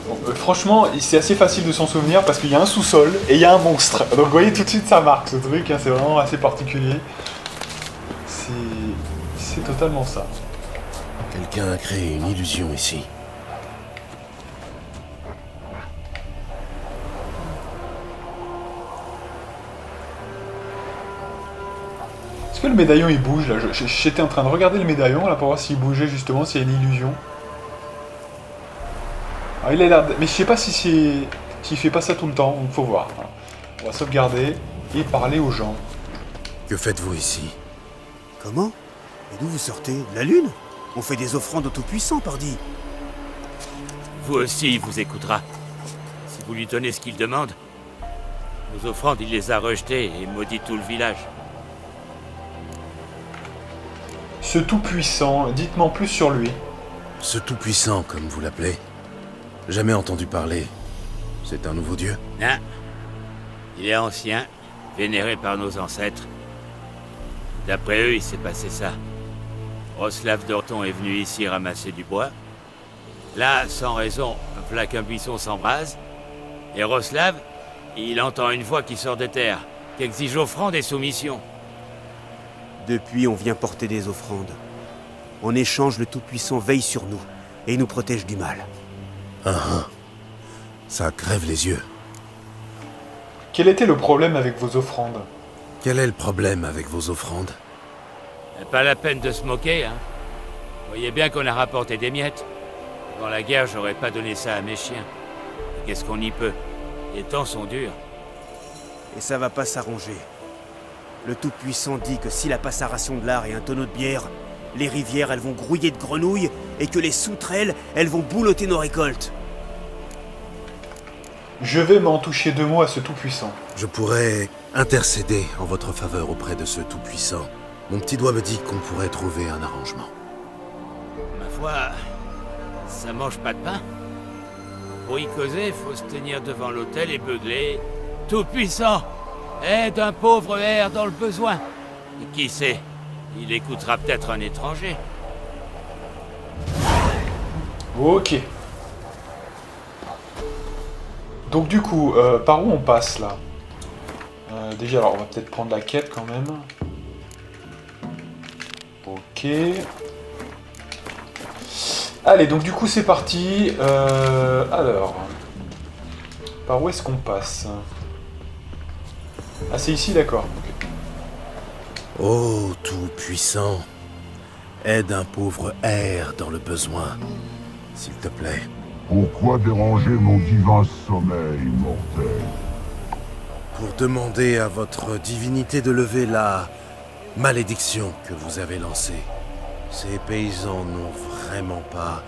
Bon, franchement, c'est assez facile de s'en souvenir parce qu'il y a un sous-sol et il y a un monstre. Donc vous voyez tout de suite ça marque ce truc, hein, c'est vraiment assez particulier. C'est totalement ça. Quelqu'un a créé une illusion ici. Est-ce que le médaillon il bouge là? J'étais en train de regarder le médaillon là pour voir s'il bougeait justement, s'il y a une illusion. Alors, il a l'air mais je sais pas s'il fait pas ça tout le temps, donc faut voir. Alors, on va sauvegarder et parler aux gens. Que faites-vous ici? Comment? Et d'où vous sortez? De la Lune? On fait des offrandes au Tout-Puissant, pardi. Vous aussi, il vous écoutera. Si vous lui donnez ce qu'il demande, nos offrandes, il les a rejetées et maudit tout le village. Ce tout-puissant, dites-moi en plus sur lui. Ce tout-puissant, comme vous l'appelez. Jamais entendu parler. C'est un nouveau dieu? Non. Il est ancien, vénéré par nos ancêtres. D'après eux, il s'est passé ça. Roslav d'Orton est venu ici ramasser du bois. Là, sans raison, voilà qu'un buisson s'embrase. Et Roslav, il entend une voix qui sort des terres, qui exige offrande et soumission. Depuis, on vient porter des offrandes. En échange, le Tout-Puissant veille sur nous et nous protège du mal. Ça crève les yeux. Quel était le problème avec vos offrandes? Quel est le problème avec vos offrandes? Pas la peine de se moquer, hein. Vous voyez bien qu'on a rapporté des miettes. Dans la guerre, j'aurais pas donné ça à mes chiens. Et qu'est-ce qu'on y peut? Les temps sont durs. Et ça va pas s'arranger. Le Tout-Puissant dit que si la passe à ration de lard et un tonneau de bière, les rivières, elles vont grouiller de grenouilles, et que les sauterelles, elles vont boulotter nos récoltes. Je vais m'en toucher deux mots à ce tout-puissant. Je pourrais intercéder en votre faveur auprès de ce tout-puissant. Mon petit doigt me dit qu'on pourrait trouver un arrangement. Ma foi, ça mange pas de pain. Pour y causer, faut se tenir devant l'autel et beugler. Tout-puissant, aide un pauvre hère dans le besoin. Et qui sait, il écoutera peut-être un étranger. Ok. Donc du coup, par où on passe là? Déjà, alors on va peut-être prendre la quête quand même. Ok. Allez, donc du coup c'est parti. Alors, par où est-ce qu'on passe? Ah, c'est ici, d'accord. Okay. Oh, tout-puissant, aide un pauvre hère dans le besoin, s'il te plaît. Pourquoi déranger mon divin sommeil, mortel? Pour demander à votre divinité de lever la malédiction que vous avez lancée. Ces paysans n'ont vraiment pas...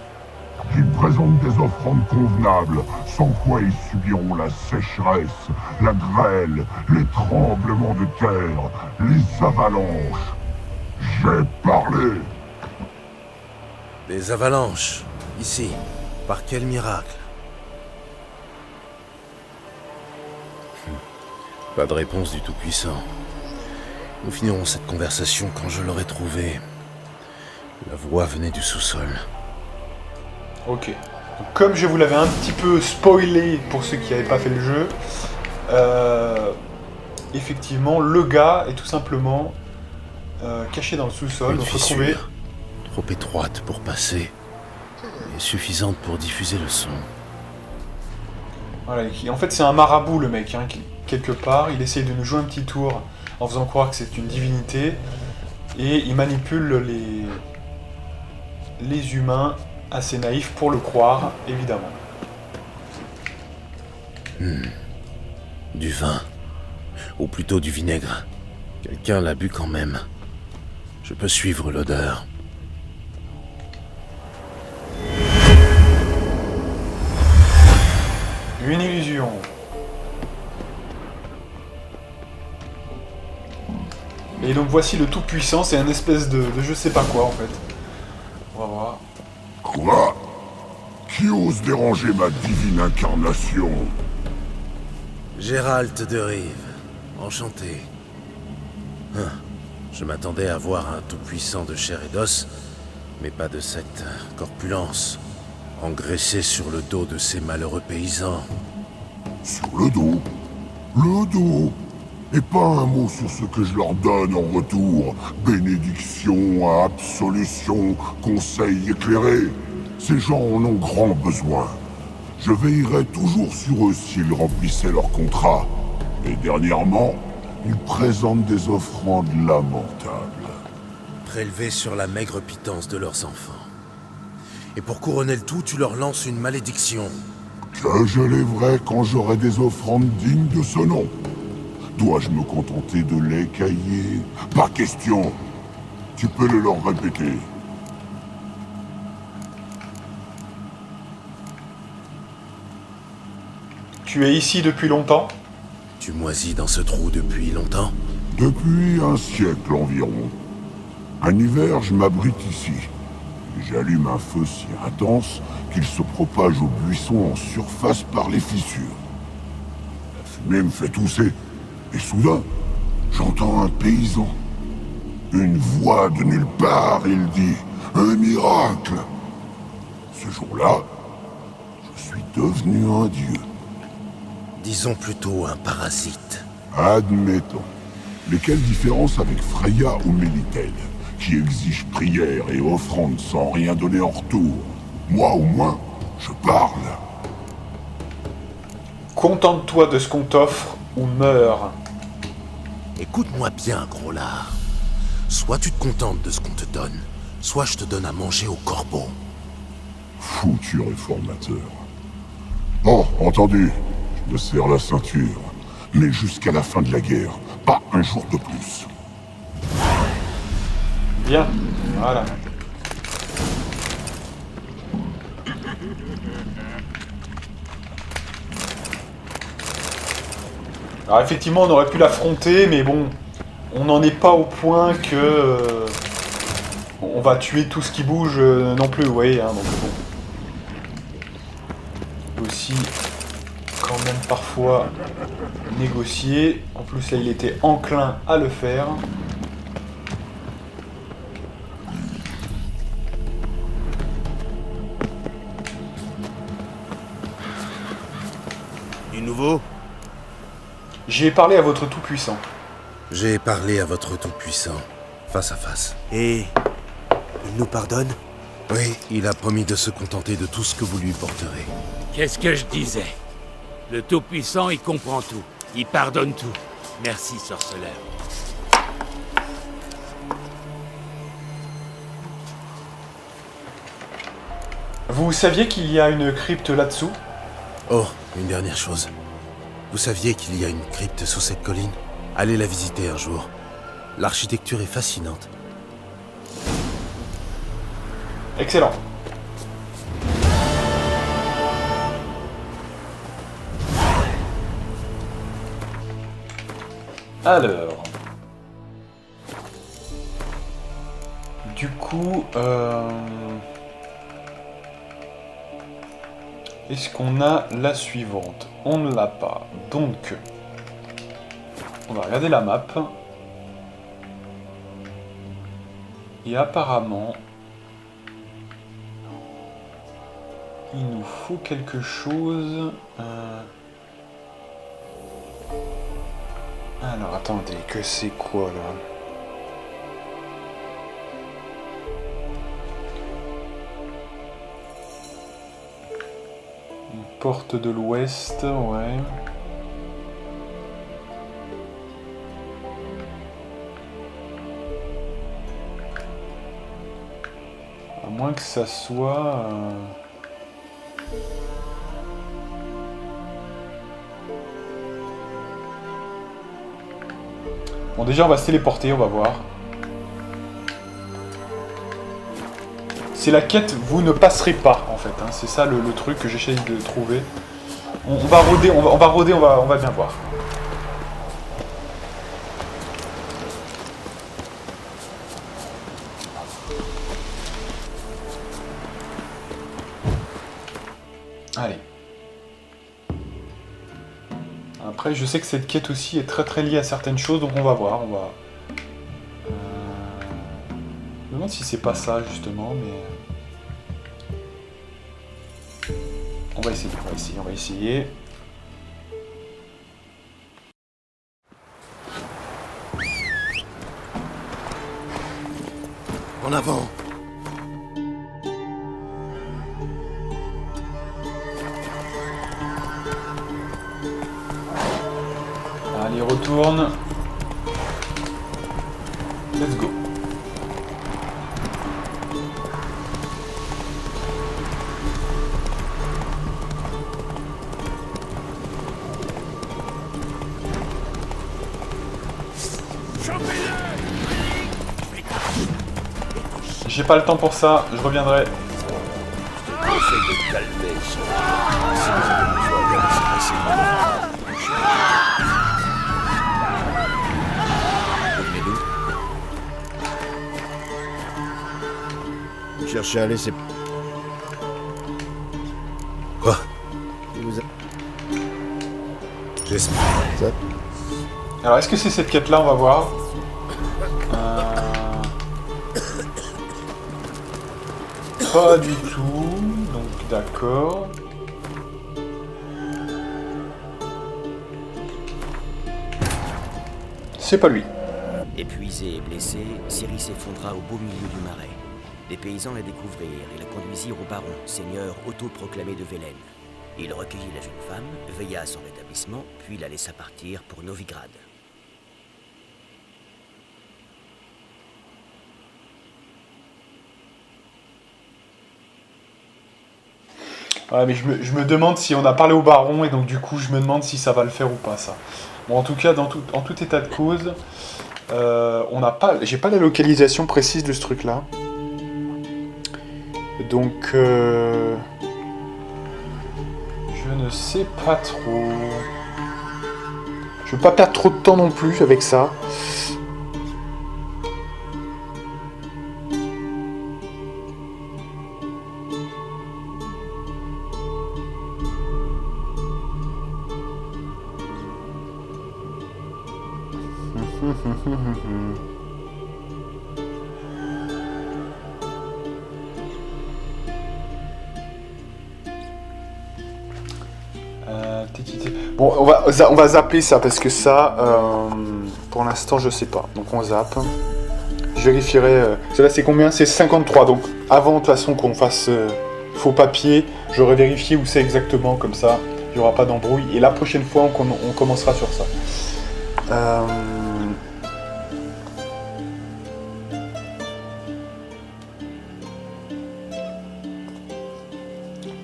Qu'ils présentent des offrandes convenables, sans quoi ils subiront la sécheresse, la grêle, les tremblements de terre, les avalanches. J'ai parlé! Des avalanches, ici. Par quel miracle? Pas de réponse du Tout-Puissant. Nous finirons cette conversation quand je l'aurai trouvée. La voix venait du sous-sol. Ok. Donc, comme je vous l'avais un petit peu spoilé pour ceux qui n'avaient pas fait le jeu, effectivement, le gars est tout simplement caché dans le sous-sol. Une Donc fissure, retrouvé. trop étroite pour passer, et suffisante pour diffuser le son. Voilà, en fait, c'est un marabout, le mec, hein, qui, quelque part. Il essaye de nous jouer un petit tour en faisant croire que c'est une divinité. Et il manipule les humains assez naïfs pour le croire, évidemment. Du vin. Ou plutôt du vinaigre. Quelqu'un l'a bu quand même. Je peux suivre l'odeur. Une illusion. Et donc voici le Tout-Puissant, c'est un espèce de je sais pas quoi en fait. On va voir. Quoi? Qui ose déranger ma divine incarnation? Gérald de Rive. Enchanté. Je m'attendais à voir un tout-puissant de chair et d'os, mais pas de cette corpulence, engraissé sur le dos de ces malheureux paysans. Sur le dos? Le dos? Et pas un mot sur ce que je leur donne en retour. Bénédiction, absolution, conseil éclairé. Ces gens en ont grand besoin. Je veillerai toujours sur eux s'ils remplissaient leur contrat. Et dernièrement, ils présentent des offrandes lamentables. Prélevées sur la maigre pitance de leurs enfants. Et pour couronner le tout, tu leur lances une malédiction. Que je lèverai quand j'aurai des offrandes dignes de ce nom. Dois-je me contenter de l'écailler? Pas question. Tu peux le leur répéter. Tu es ici depuis longtemps? Tu moisis dans ce trou depuis longtemps? Depuis un siècle environ. Un hiver, je m'abrite ici. J'allume un feu si intense qu'il se propage aux buissons en surface par les fissures. La fumée me fait tousser. Et soudain, j'entends un paysan. Une voix de nulle part, il dit « Un miracle !» Ce jour-là, je suis devenu un dieu. Disons plutôt un parasite. Admettons. Mais quelle différence avec Freya ou Mélitel, qui exige prière et offrande sans rien donner en retour? Moi, au moins, je parle. Contente-toi de ce qu'on t'offre ou meurs. Écoute-moi bien, gros lard. Soit tu te contentes de ce qu'on te donne, soit je te donne à manger au corbeau. Foutu réformateur. Bon, entendu. Je me serre la ceinture. Mais jusqu'à la fin de la guerre, pas un jour de plus. Bien, voilà. Alors effectivement, on aurait pu l'affronter, mais bon, on n'en est pas au point que on va tuer tout ce qui bouge non plus, vous voyez, hein, donc bon. Aussi, quand même parfois négocier. En plus là, il était enclin à le faire. Du nouveau? J'ai parlé à votre tout-puissant. J'ai parlé à votre tout-puissant, face à face. Et il nous pardonne? Oui, il a promis de se contenter de tout ce que vous lui porterez. Qu'est-ce que je disais? Le Tout-Puissant, il comprend tout. Il pardonne tout. Merci, sorceleur. Vous saviez qu'il y a une crypte là-dessous? Oh, une dernière chose. Vous saviez qu'il y a une crypte sous cette colline? Allez la visiter un jour. L'architecture est fascinante. Excellent. Alors... Du coup... Est-ce qu'on a la suivante? On ne l'a pas. Donc... On va regarder la map. Et apparemment... Il nous faut quelque chose... Alors attendez, que c'est quoi là? Une porte de l'ouest, ouais. À moins que ça soit... Bon, déjà, on va se téléporter, on va voir. C'est la quête, vous ne passerez pas, en fait. Hein. C'est ça le truc que j'essaye de trouver. On va rôder, on va rôder, on va bien voir. Allez. Après, je sais que cette quête aussi est très liée à certaines choses, donc on va voir, on va... Je me demande si c'est pas ça, justement, mais... On va essayer, on va essayer. En avant! Allez, retourne. Let's go. J'ai pas le temps pour ça, je reviendrai. Cherchez à laisser... Quoi? J'espère. Alors, est-ce que c'est cette quête-là? On va voir. Pas du tout. Donc, d'accord. C'est pas lui. Épuisé et blessé, Ciri s'effondra au beau milieu du marais. Les paysans la découvrirent et la conduisirent au baron, seigneur autoproclamé de Velen. Il recueillit la jeune femme, veilla à son rétablissement, puis la laissa partir pour Novigrad. Ouais, mais je me demande si on a parlé au baron, et donc du coup, je me demande si ça va le faire ou pas, ça. Bon, en tout cas, en tout état de cause, on n'a pas... J'ai pas la localisation précise de ce truc-là. Donc, je ne sais pas trop. Je veux pas perdre trop de temps non plus avec ça. Bon, on va zapper ça parce que ça, pour l'instant, je sais pas. Donc on zappe. Je vérifierai. Là, c'est combien? C'est 53. Donc avant, de toute façon, qu'on fasse faux papier, j'aurai vérifié où c'est exactement. Comme ça, il n'y aura pas d'embrouille. Et la prochaine fois, on commencera sur ça.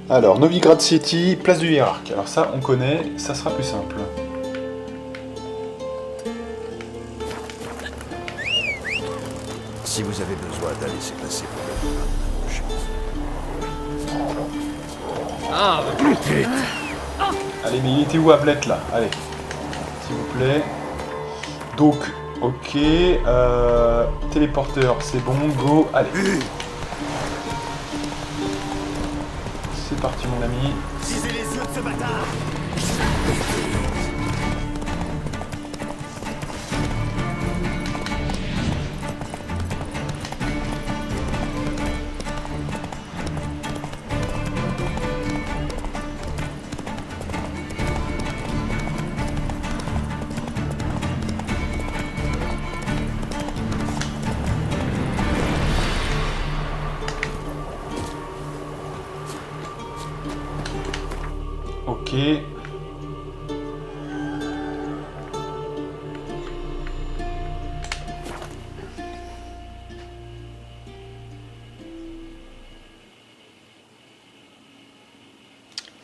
Alors, Novigrad City, place du hiérarque. Alors ça, on connaît, ça sera plus simple. Si vous avez besoin d'aller se passer pour le... Ah, putain. Allez, mais il était où Ablette, là? Allez, s'il vous plaît. Donc, ok, téléporteur, c'est bon, go, allez. C'est parti, mon ami. Visez les yeux de ce bâtard.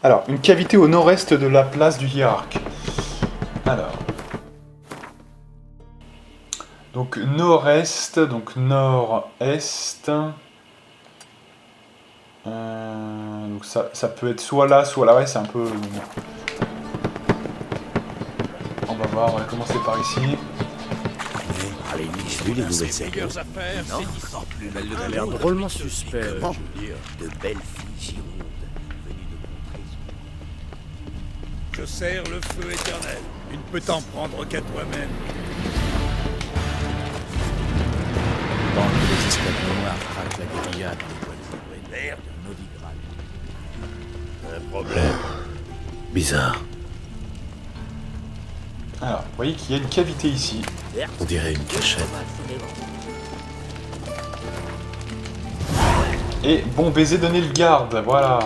Alors, une cavité au nord-est de la place du hiérarque. Alors. Donc nord-est, donc nord-est. Donc ça peut être soit là, ouais, c'est un peu... On va voir, on va commencer par ici. Allez, j'ai vu les nouvelles séries. Non, plus belle de l'air drôlement suspect, je veux dire. De belles filles girondes venues de mon prison. Je sers le feu éternel. Tu ne peux t'en prendre qu'à toi-même. Pendant que les esclaves noirs traquent la guérilla dans les bois de vert de Novigrad. Un problème. Bizarre. Alors, vous voyez qu'il y a une cavité ici. On dirait une cachette. Et bon baiser de Nilfgaard, voilà.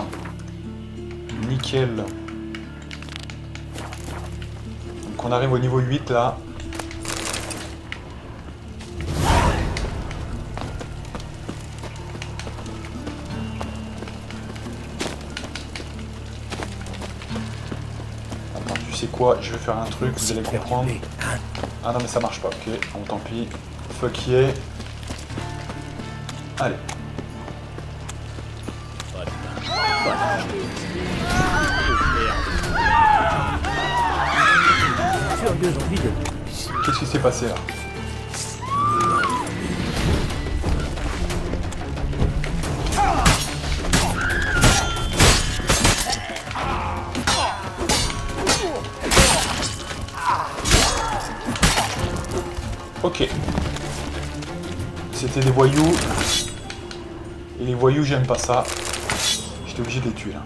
Nickel. Donc on arrive au niveau 8 là. Attends, tu sais quoi, je vais faire un truc, vous allez comprendre. Ah non mais ça marche pas, ok, bon tant pis. Fuck yeah. Allez. Qu'est-ce qui s'est passé là? Ok. C'était des voyous. Et les voyous, j'aime pas ça. J'étais obligé de les tuer là.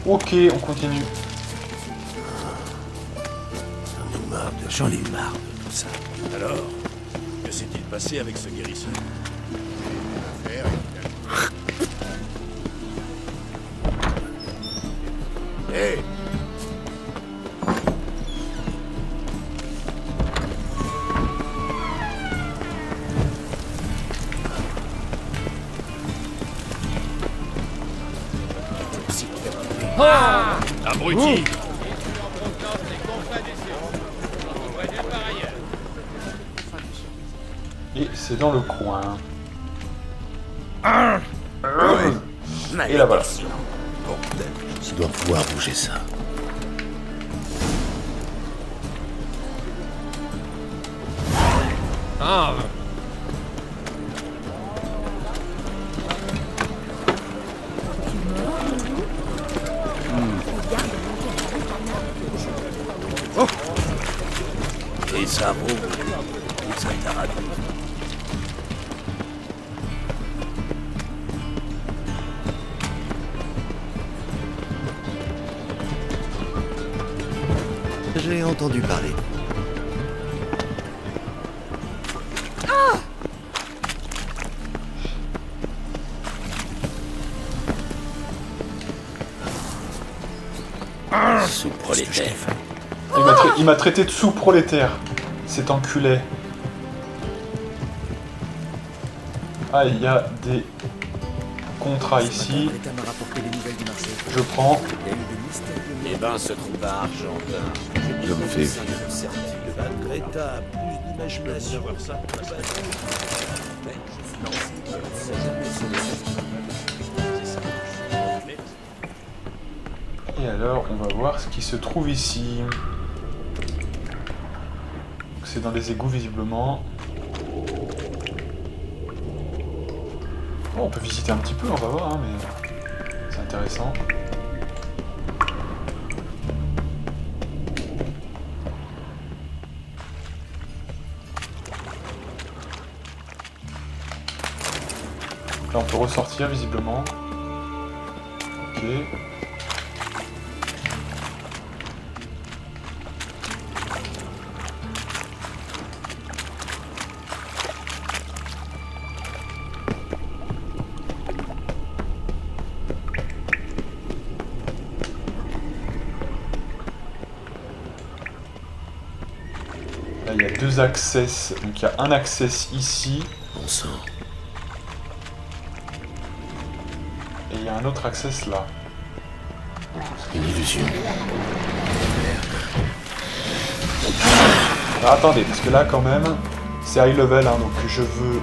Ok, on continue. J'en ai eu marre de tout ça. Alors, que s'est-il passé avec ce guérisseur? Hé! Ah! Abruti! Et c'est dans le coin. Ouais. Et là voilà. Je dois pouvoir bouger ça. Ah! Oh! Et ça vaut. Ça t'a raté. J'ai entendu parler. Sous-prolétaire. Il m'a traité de sous-prolétaire. Cet enculé. Ah, il y a des contrats ici. Je prends. Les bains se trouvent à Argentin. Je me fais Greta a plus d'imagination. Et alors, on va voir ce qui se trouve ici. C'est dans les égouts, visiblement. Oh, on peut visiter un petit peu, on va voir, hein, mais c'est intéressant. Là, on peut ressortir, visiblement. Ok. il y a 2 access. Donc il y a un access ici. Bon sang. Et il y a un autre access là. Une illusion. Alors, attendez, parce que là quand même, c'est high level, hein, donc je veux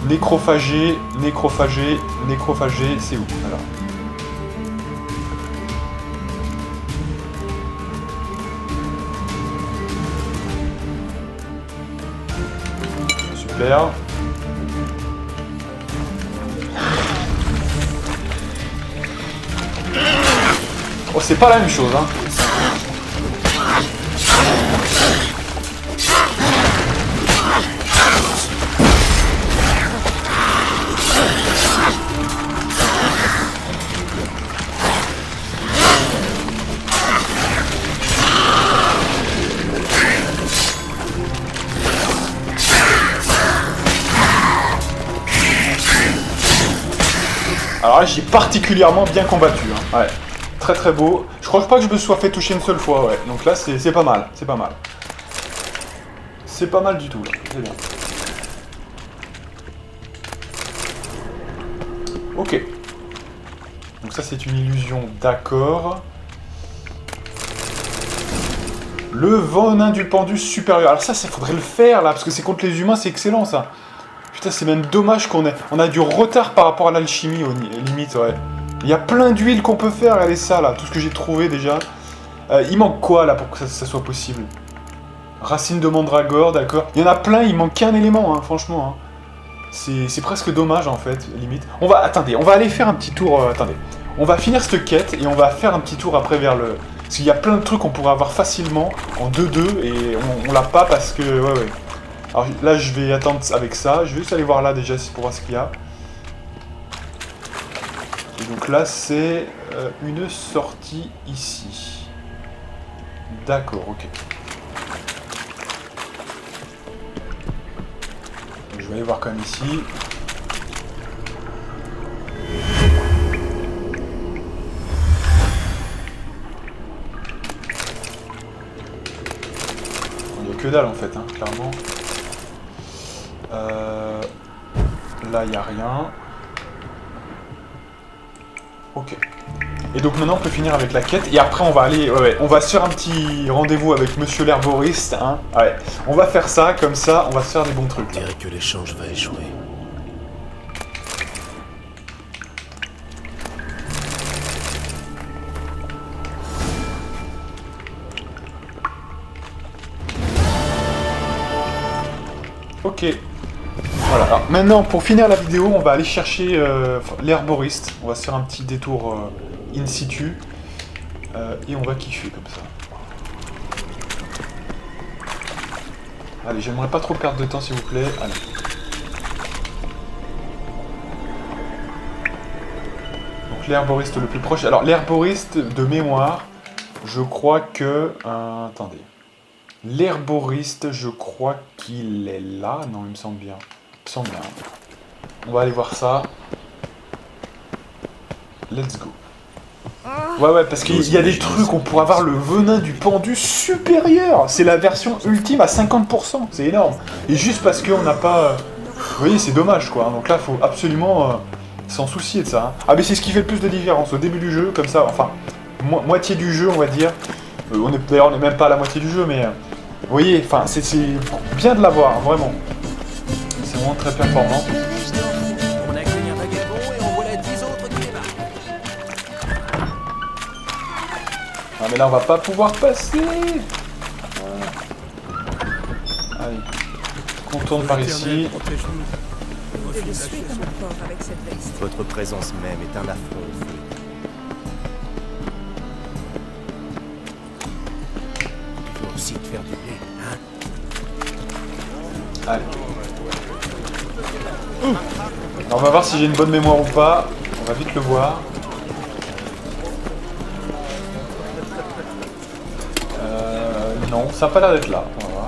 nécrophager, nécrophager, nécrophager, c'est où? Alors. Super. Oh, c'est pas la même chose, hein. Alors là, j'ai particulièrement bien combattu, hein. Ouais. Très très beau. Je crois pas que je me sois fait toucher une seule fois, ouais. Donc là, c'est pas mal, c'est pas mal. C'est pas mal du tout, là. C'est bien. Ok. Donc ça, c'est une illusion, d'accord. Le venin du pendu supérieur. Alors ça, faudrait le faire, là, parce que c'est contre les humains, c'est excellent, ça. Putain, c'est même dommage on a du retard par rapport à l'alchimie, limite, ouais. Il y a plein d'huiles qu'on peut faire, regardez ça, là, tout ce que j'ai trouvé, déjà. Il manque quoi, là, pour que ça soit possible? Racine de mandragore, d'accord. Il y en a plein, il manque qu'un élément, hein, franchement. Hein. C'est presque dommage, en fait, limite. Attendez, on va aller faire un petit tour, attendez. On va finir cette quête, et on va faire un petit tour après vers le... Parce qu'il y a plein de trucs qu'on pourrait avoir facilement, en 2-2, et on l'a pas parce que... Ouais. Alors là, je vais attendre avec ça. Je vais juste aller voir là, déjà, pour voir ce qu'il y a. Et donc là, c'est une sortie ici. D'accord, ok. Donc, je vais aller voir quand même ici. Il n'y a que dalle en fait, hein, clairement. Là, il n'y a rien. Ok. Et donc maintenant, on peut finir avec la quête. Et après, on va aller... Ouais, on va se faire un petit rendez-vous avec Monsieur l'herboriste. Hein. Ouais. On va faire ça, comme ça, on va se faire des bons trucs. Je dirais que l'échange va échouer. Ok. Voilà, alors maintenant pour finir la vidéo, on va aller chercher l'herboriste. On va se faire un petit détour in situ. Et on va kiffer comme ça. Allez, j'aimerais pas trop perdre de temps s'il vous plaît. Allez. Donc l'herboriste le plus proche. Alors l'herboriste de mémoire, je crois que... attendez. L'herboriste, je crois qu'il est là. Non, il me semble bien. Il me semble bien. On va aller voir ça. Let's go. Ouais, parce qu'il y a des trucs, on pourrait avoir le venin du pendu supérieur. C'est la version ultime à 50%. C'est énorme. Et juste parce qu'on n'a pas... Vous voyez, c'est dommage, quoi. Donc là, il faut absolument s'en soucier de ça. Hein. Ah, mais c'est ce qui fait le plus de différence. Au début du jeu, comme ça, enfin, moitié du jeu, on va dire. D'ailleurs, on n'est même pas à la moitié du jeu, mais... vous voyez, enfin, c'est bien de l'avoir, hein, vraiment. C'est vraiment très performant. On accueille un vagabond et on voilà 10 autres qui débarquent. Ah, mais là, on va pas pouvoir passer. Allez, on tourne par ici. Je suis comme un porc avec cette veste. Votre présence même est un affront. Tu peux aussi te faire du blé, hein? Allez. Alors, on va voir si j'ai une bonne mémoire ou pas. On va vite le voir. Non, ça n'a pas l'air d'être là. On va voir.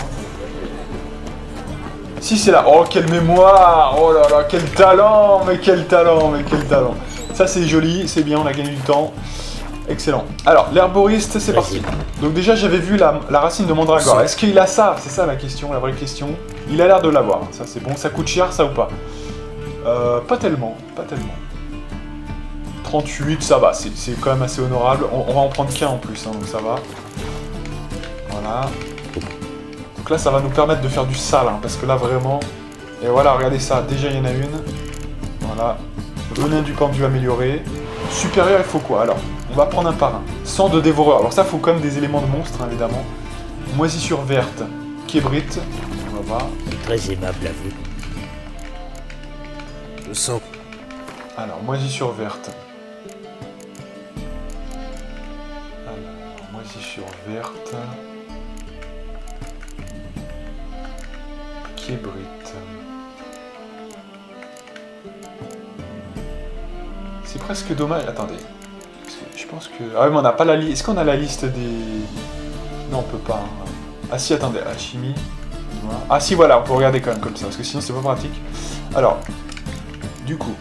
Si, c'est là. Oh, quelle mémoire! Oh là là, quel talent! Mais quel talent! Mais quel talent! Ça, c'est joli, c'est bien, on a gagné du temps. Excellent. Alors, l'herboriste, c'est parti. Donc déjà, j'avais vu la racine de mandragore. Est-ce qu'il a ça? C'est ça la question, la vraie question. Il a l'air de l'avoir. Ça, c'est bon. Ça coûte cher, ça ou pas? Pas tellement. Pas tellement. 38, ça va. C'est quand même assez honorable. On va en prendre qu'un en plus, hein, donc ça va. Voilà. Donc là, ça va nous permettre de faire du sale, hein, parce que là, vraiment... Et voilà, regardez ça. Déjà, il y en a une. Voilà. Venin du pendu amélioré. Supérieur, il faut quoi? Alors, on va prendre un par un. Sang de dévoreur. Alors ça, il faut quand même des éléments de monstre, hein, évidemment. Moisissure verte. Kébrite. On va voir. Très aimable à vous. Je sens. Alors, moisissure verte. Alors, moisissure verte. Kébrite. C'est presque dommage. Attendez. Parce que je pense que... Ah ouais, mais on n'a pas la liste. Est-ce qu'on a la liste des... Non, on peut pas. Hein. Ah si, attendez. Alchimie. Voilà. Ah si, voilà. On peut regarder quand même comme ça. Parce que sinon, c'est pas pratique. Alors, du coup...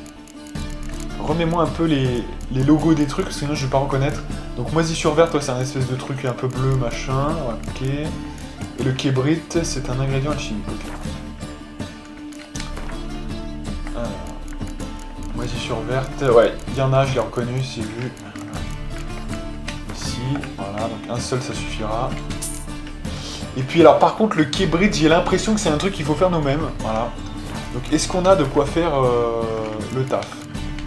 Remets-moi un peu les logos des trucs, parce que sinon je vais pas reconnaître. Donc moisissure verte, ouais, c'est un espèce de truc un peu bleu, machin. Ok. Et le kébrite, c'est un ingrédient alchimique. Ok. Alors, moisissure verte, ouais, il y en a, je l'ai reconnu, c'est vu. Ici, voilà, donc un seul ça suffira. Et puis alors par contre le kébrite, j'ai l'impression que c'est un truc qu'il faut faire nous-mêmes. Voilà. Donc est-ce qu'on a de quoi faire le taf?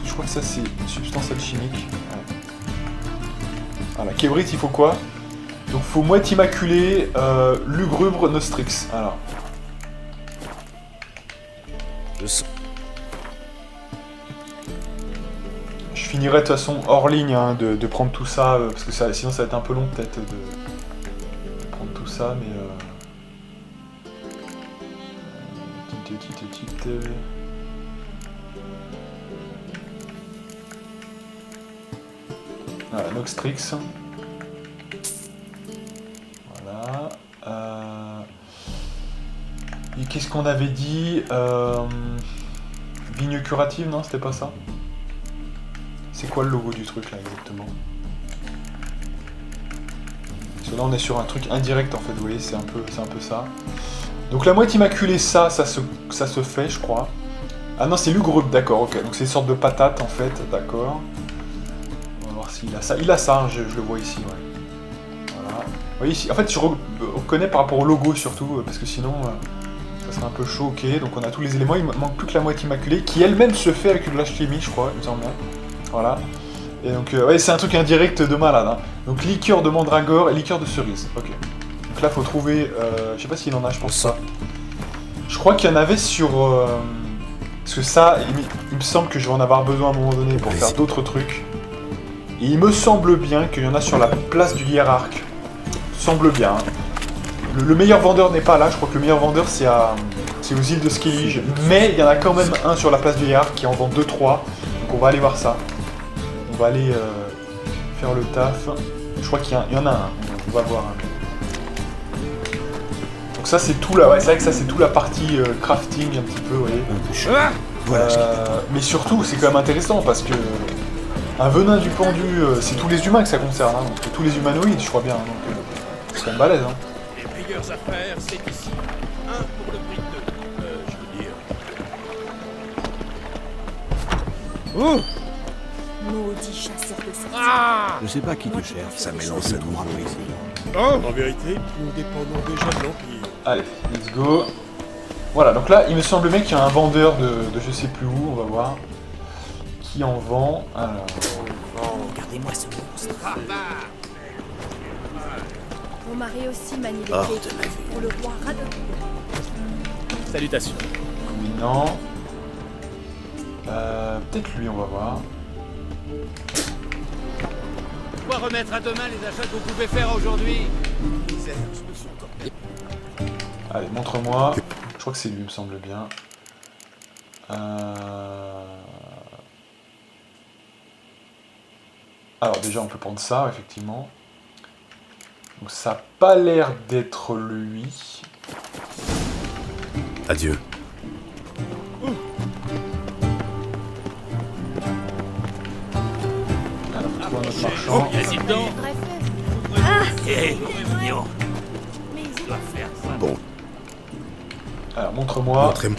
Je crois que ça c'est une substance alchimique. Ouais. Voilà, kébrite il faut quoi? Donc faut mouette immaculée, lugubre nostrix. Alors. Je finirai de toute façon hors ligne hein, de prendre tout ça, parce que ça, sinon ça va être un peu long peut-être de prendre tout ça, mais... Voilà, Noxtrix. Voilà. Et qu'est-ce qu'on avait dit Vigne curative, non, c'était pas ça? C'est quoi le logo du truc là exactement? Parce que là on est sur un truc indirect en fait, vous voyez, c'est un peu ça. Donc la mouette immaculée, ça se fait, je crois. Ah non, c'est lugubre, d'accord, ok. Donc c'est une sorte de patate en fait, d'accord. On va voir s'il a ça. Il a ça, hein, je le vois ici, ouais. Voilà. Vous voyez ici, en fait je reconnais par rapport au logo surtout, parce que sinon ça serait un peu chaud, ok. Donc on a tous les éléments, il manque plus que la mouette immaculée, qui elle-même se fait avec une l'alchimie, je crois, il me semble bien. Voilà. Et donc, ouais, c'est un truc indirect de malade, hein. Donc liqueur de mandragore et liqueur de cerise, ok. Donc là, faut trouver... je sais pas s'il en a, je pense ça. Je crois qu'il y en avait sur... parce que ça, il me semble que je vais en avoir besoin à un moment donné pour faire d'autres trucs. Et il me semble bien qu'il y en a sur la place du hiérarque. Semble bien. Hein. Le meilleur vendeur n'est pas là, je crois que le meilleur vendeur c'est aux îles de Skellige. Mais il y en a quand même un sur la place du hiérarque qui en vend 2-3. Donc on va aller voir ça. On va aller faire le taf. Je crois qu'il y en a un. On va voir un. Donc ça c'est tout là, ouais, c'est vrai que ça c'est tout la partie crafting un petit peu, vous voyez. Voilà, mais surtout c'est quand même intéressant parce que un venin du pendu, c'est tous les humains que ça concerne, hein, donc tous les humanoïdes je crois bien, hein, donc c'est quand même balèze. Hein. Les meilleures affaires, c'est ici. Un pour le prix de deux, je veux dire. Oh maudit chasseur de sorciers. Je sais pas qui te cherche, ça mélange à nous ici. En vérité, nous dépendons déjà de l'Empire. Allez, let's go. Voilà, donc là, il me semble bien qu'il y a un vendeur de je sais plus où, on va voir. Qui en vend. Alors... Regardez-moi ce monstre. Mon mari aussi manie les Hors clés de ma vue. pour le roi Radon. Salutations. Non. Peut-être lui, on va voir. Quoi remettre à demain les achats que vous pouvez faire aujourd'hui? Allez, montre-moi. Je crois que c'est lui, il me semble bien. Alors déjà, on peut prendre ça, effectivement. Donc ça n'a pas l'air d'être lui. Adieu. Alors, toi notre marchand. Bon. Alors, montre-moi. Montrez-moi.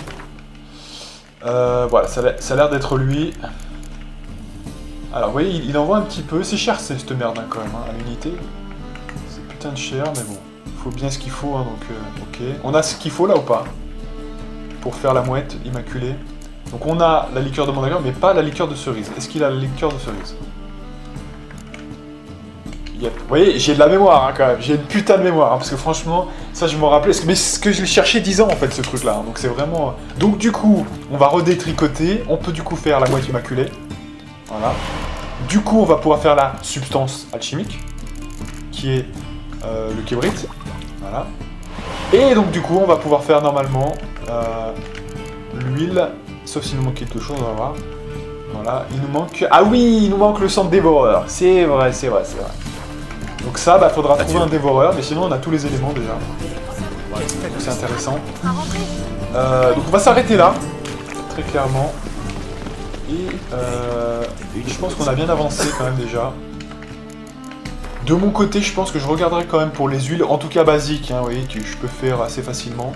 Voilà, ça a l'air d'être lui. Alors, vous voyez, il envoie un petit peu. C'est cher, cette merde, hein, quand même, hein, à l'unité. C'est putain de cher, mais bon. Il faut bien ce qu'il faut, hein, donc ok. On a ce qu'il faut, là, ou pas? Pour faire la mouette immaculée. Donc, on a la liqueur de mandragore, mais pas la liqueur de cerise. Est-ce qu'il a la liqueur de cerise? Yep. Vous voyez, j'ai de la mémoire, hein, quand même. J'ai une putain de mémoire, hein, parce que franchement, ça, je m'en rappelais. Mais c'est ce que je l'ai cherché 10 ans, en fait, ce truc-là. Hein, donc, c'est vraiment... Donc, du coup, on va redétricoter. On peut, du coup, faire la mouette immaculée. Voilà. Du coup, on va pouvoir faire la substance alchimique, qui est le kébrit. Voilà. Et donc, du coup, on va pouvoir faire, normalement, l'huile. Sauf s'il nous manque quelque chose, on va voir. Voilà. Il nous manque... Ah oui, il nous manque le sang de dévoreur. C'est vrai, c'est vrai, c'est vrai. Donc ça, bah, faudra trouver un dévoreur, mais sinon on a tous les éléments déjà. Donc c'est intéressant. Donc on va s'arrêter là, très clairement. Et je pense qu'on a bien avancé quand même déjà. De mon côté, je pense que je regarderai quand même pour les huiles, en tout cas basiques, hein, vous voyez, que je peux faire assez facilement.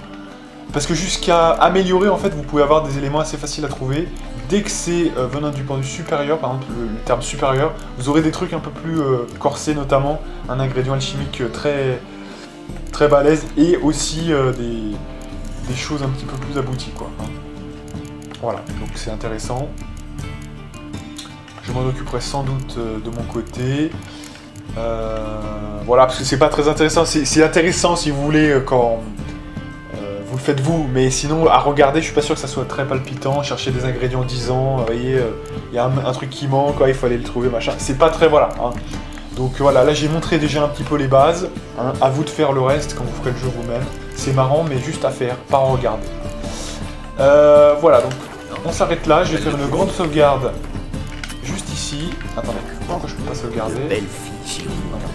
Parce que jusqu'à améliorer, en fait, vous pouvez avoir des éléments assez faciles à trouver. Dès que c'est venant du point de vue supérieur, par exemple le terme supérieur, vous aurez des trucs un peu plus corsés, notamment un ingrédient alchimique très, très balèze, et aussi des choses un petit peu plus abouties, quoi. Hein. Voilà, donc c'est intéressant. Je m'en occuperai sans doute de mon côté. Voilà, parce que c'est pas très intéressant. C'est intéressant si vous voulez quand... vous le faites vous, mais sinon à regarder, je suis pas sûr que ça soit très palpitant. Chercher des ingrédients 10 ans, vous voyez, il y a un truc qui manque, il faut aller le trouver, machin. C'est pas très, voilà. Hein. Donc voilà, là j'ai montré déjà un petit peu les bases. Hein. À vous de faire le reste quand vous ferez le jeu vous-même. C'est marrant, mais juste à faire, pas à regarder. Voilà, donc on s'arrête là. Je vais faire une grande sauvegarde juste ici. Attendez, pourquoi je peux pas sauvegarder? Voilà.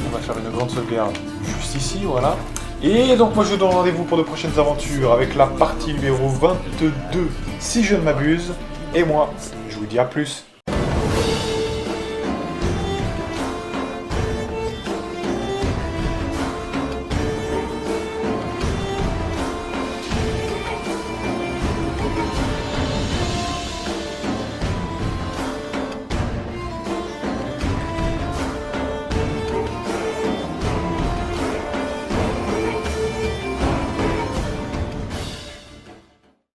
On va faire une grande sauvegarde juste ici, voilà. Et donc moi je vous donne rendez-vous pour de prochaines aventures avec la partie numéro 22, si je ne m'abuse. Et moi, je vous dis à plus.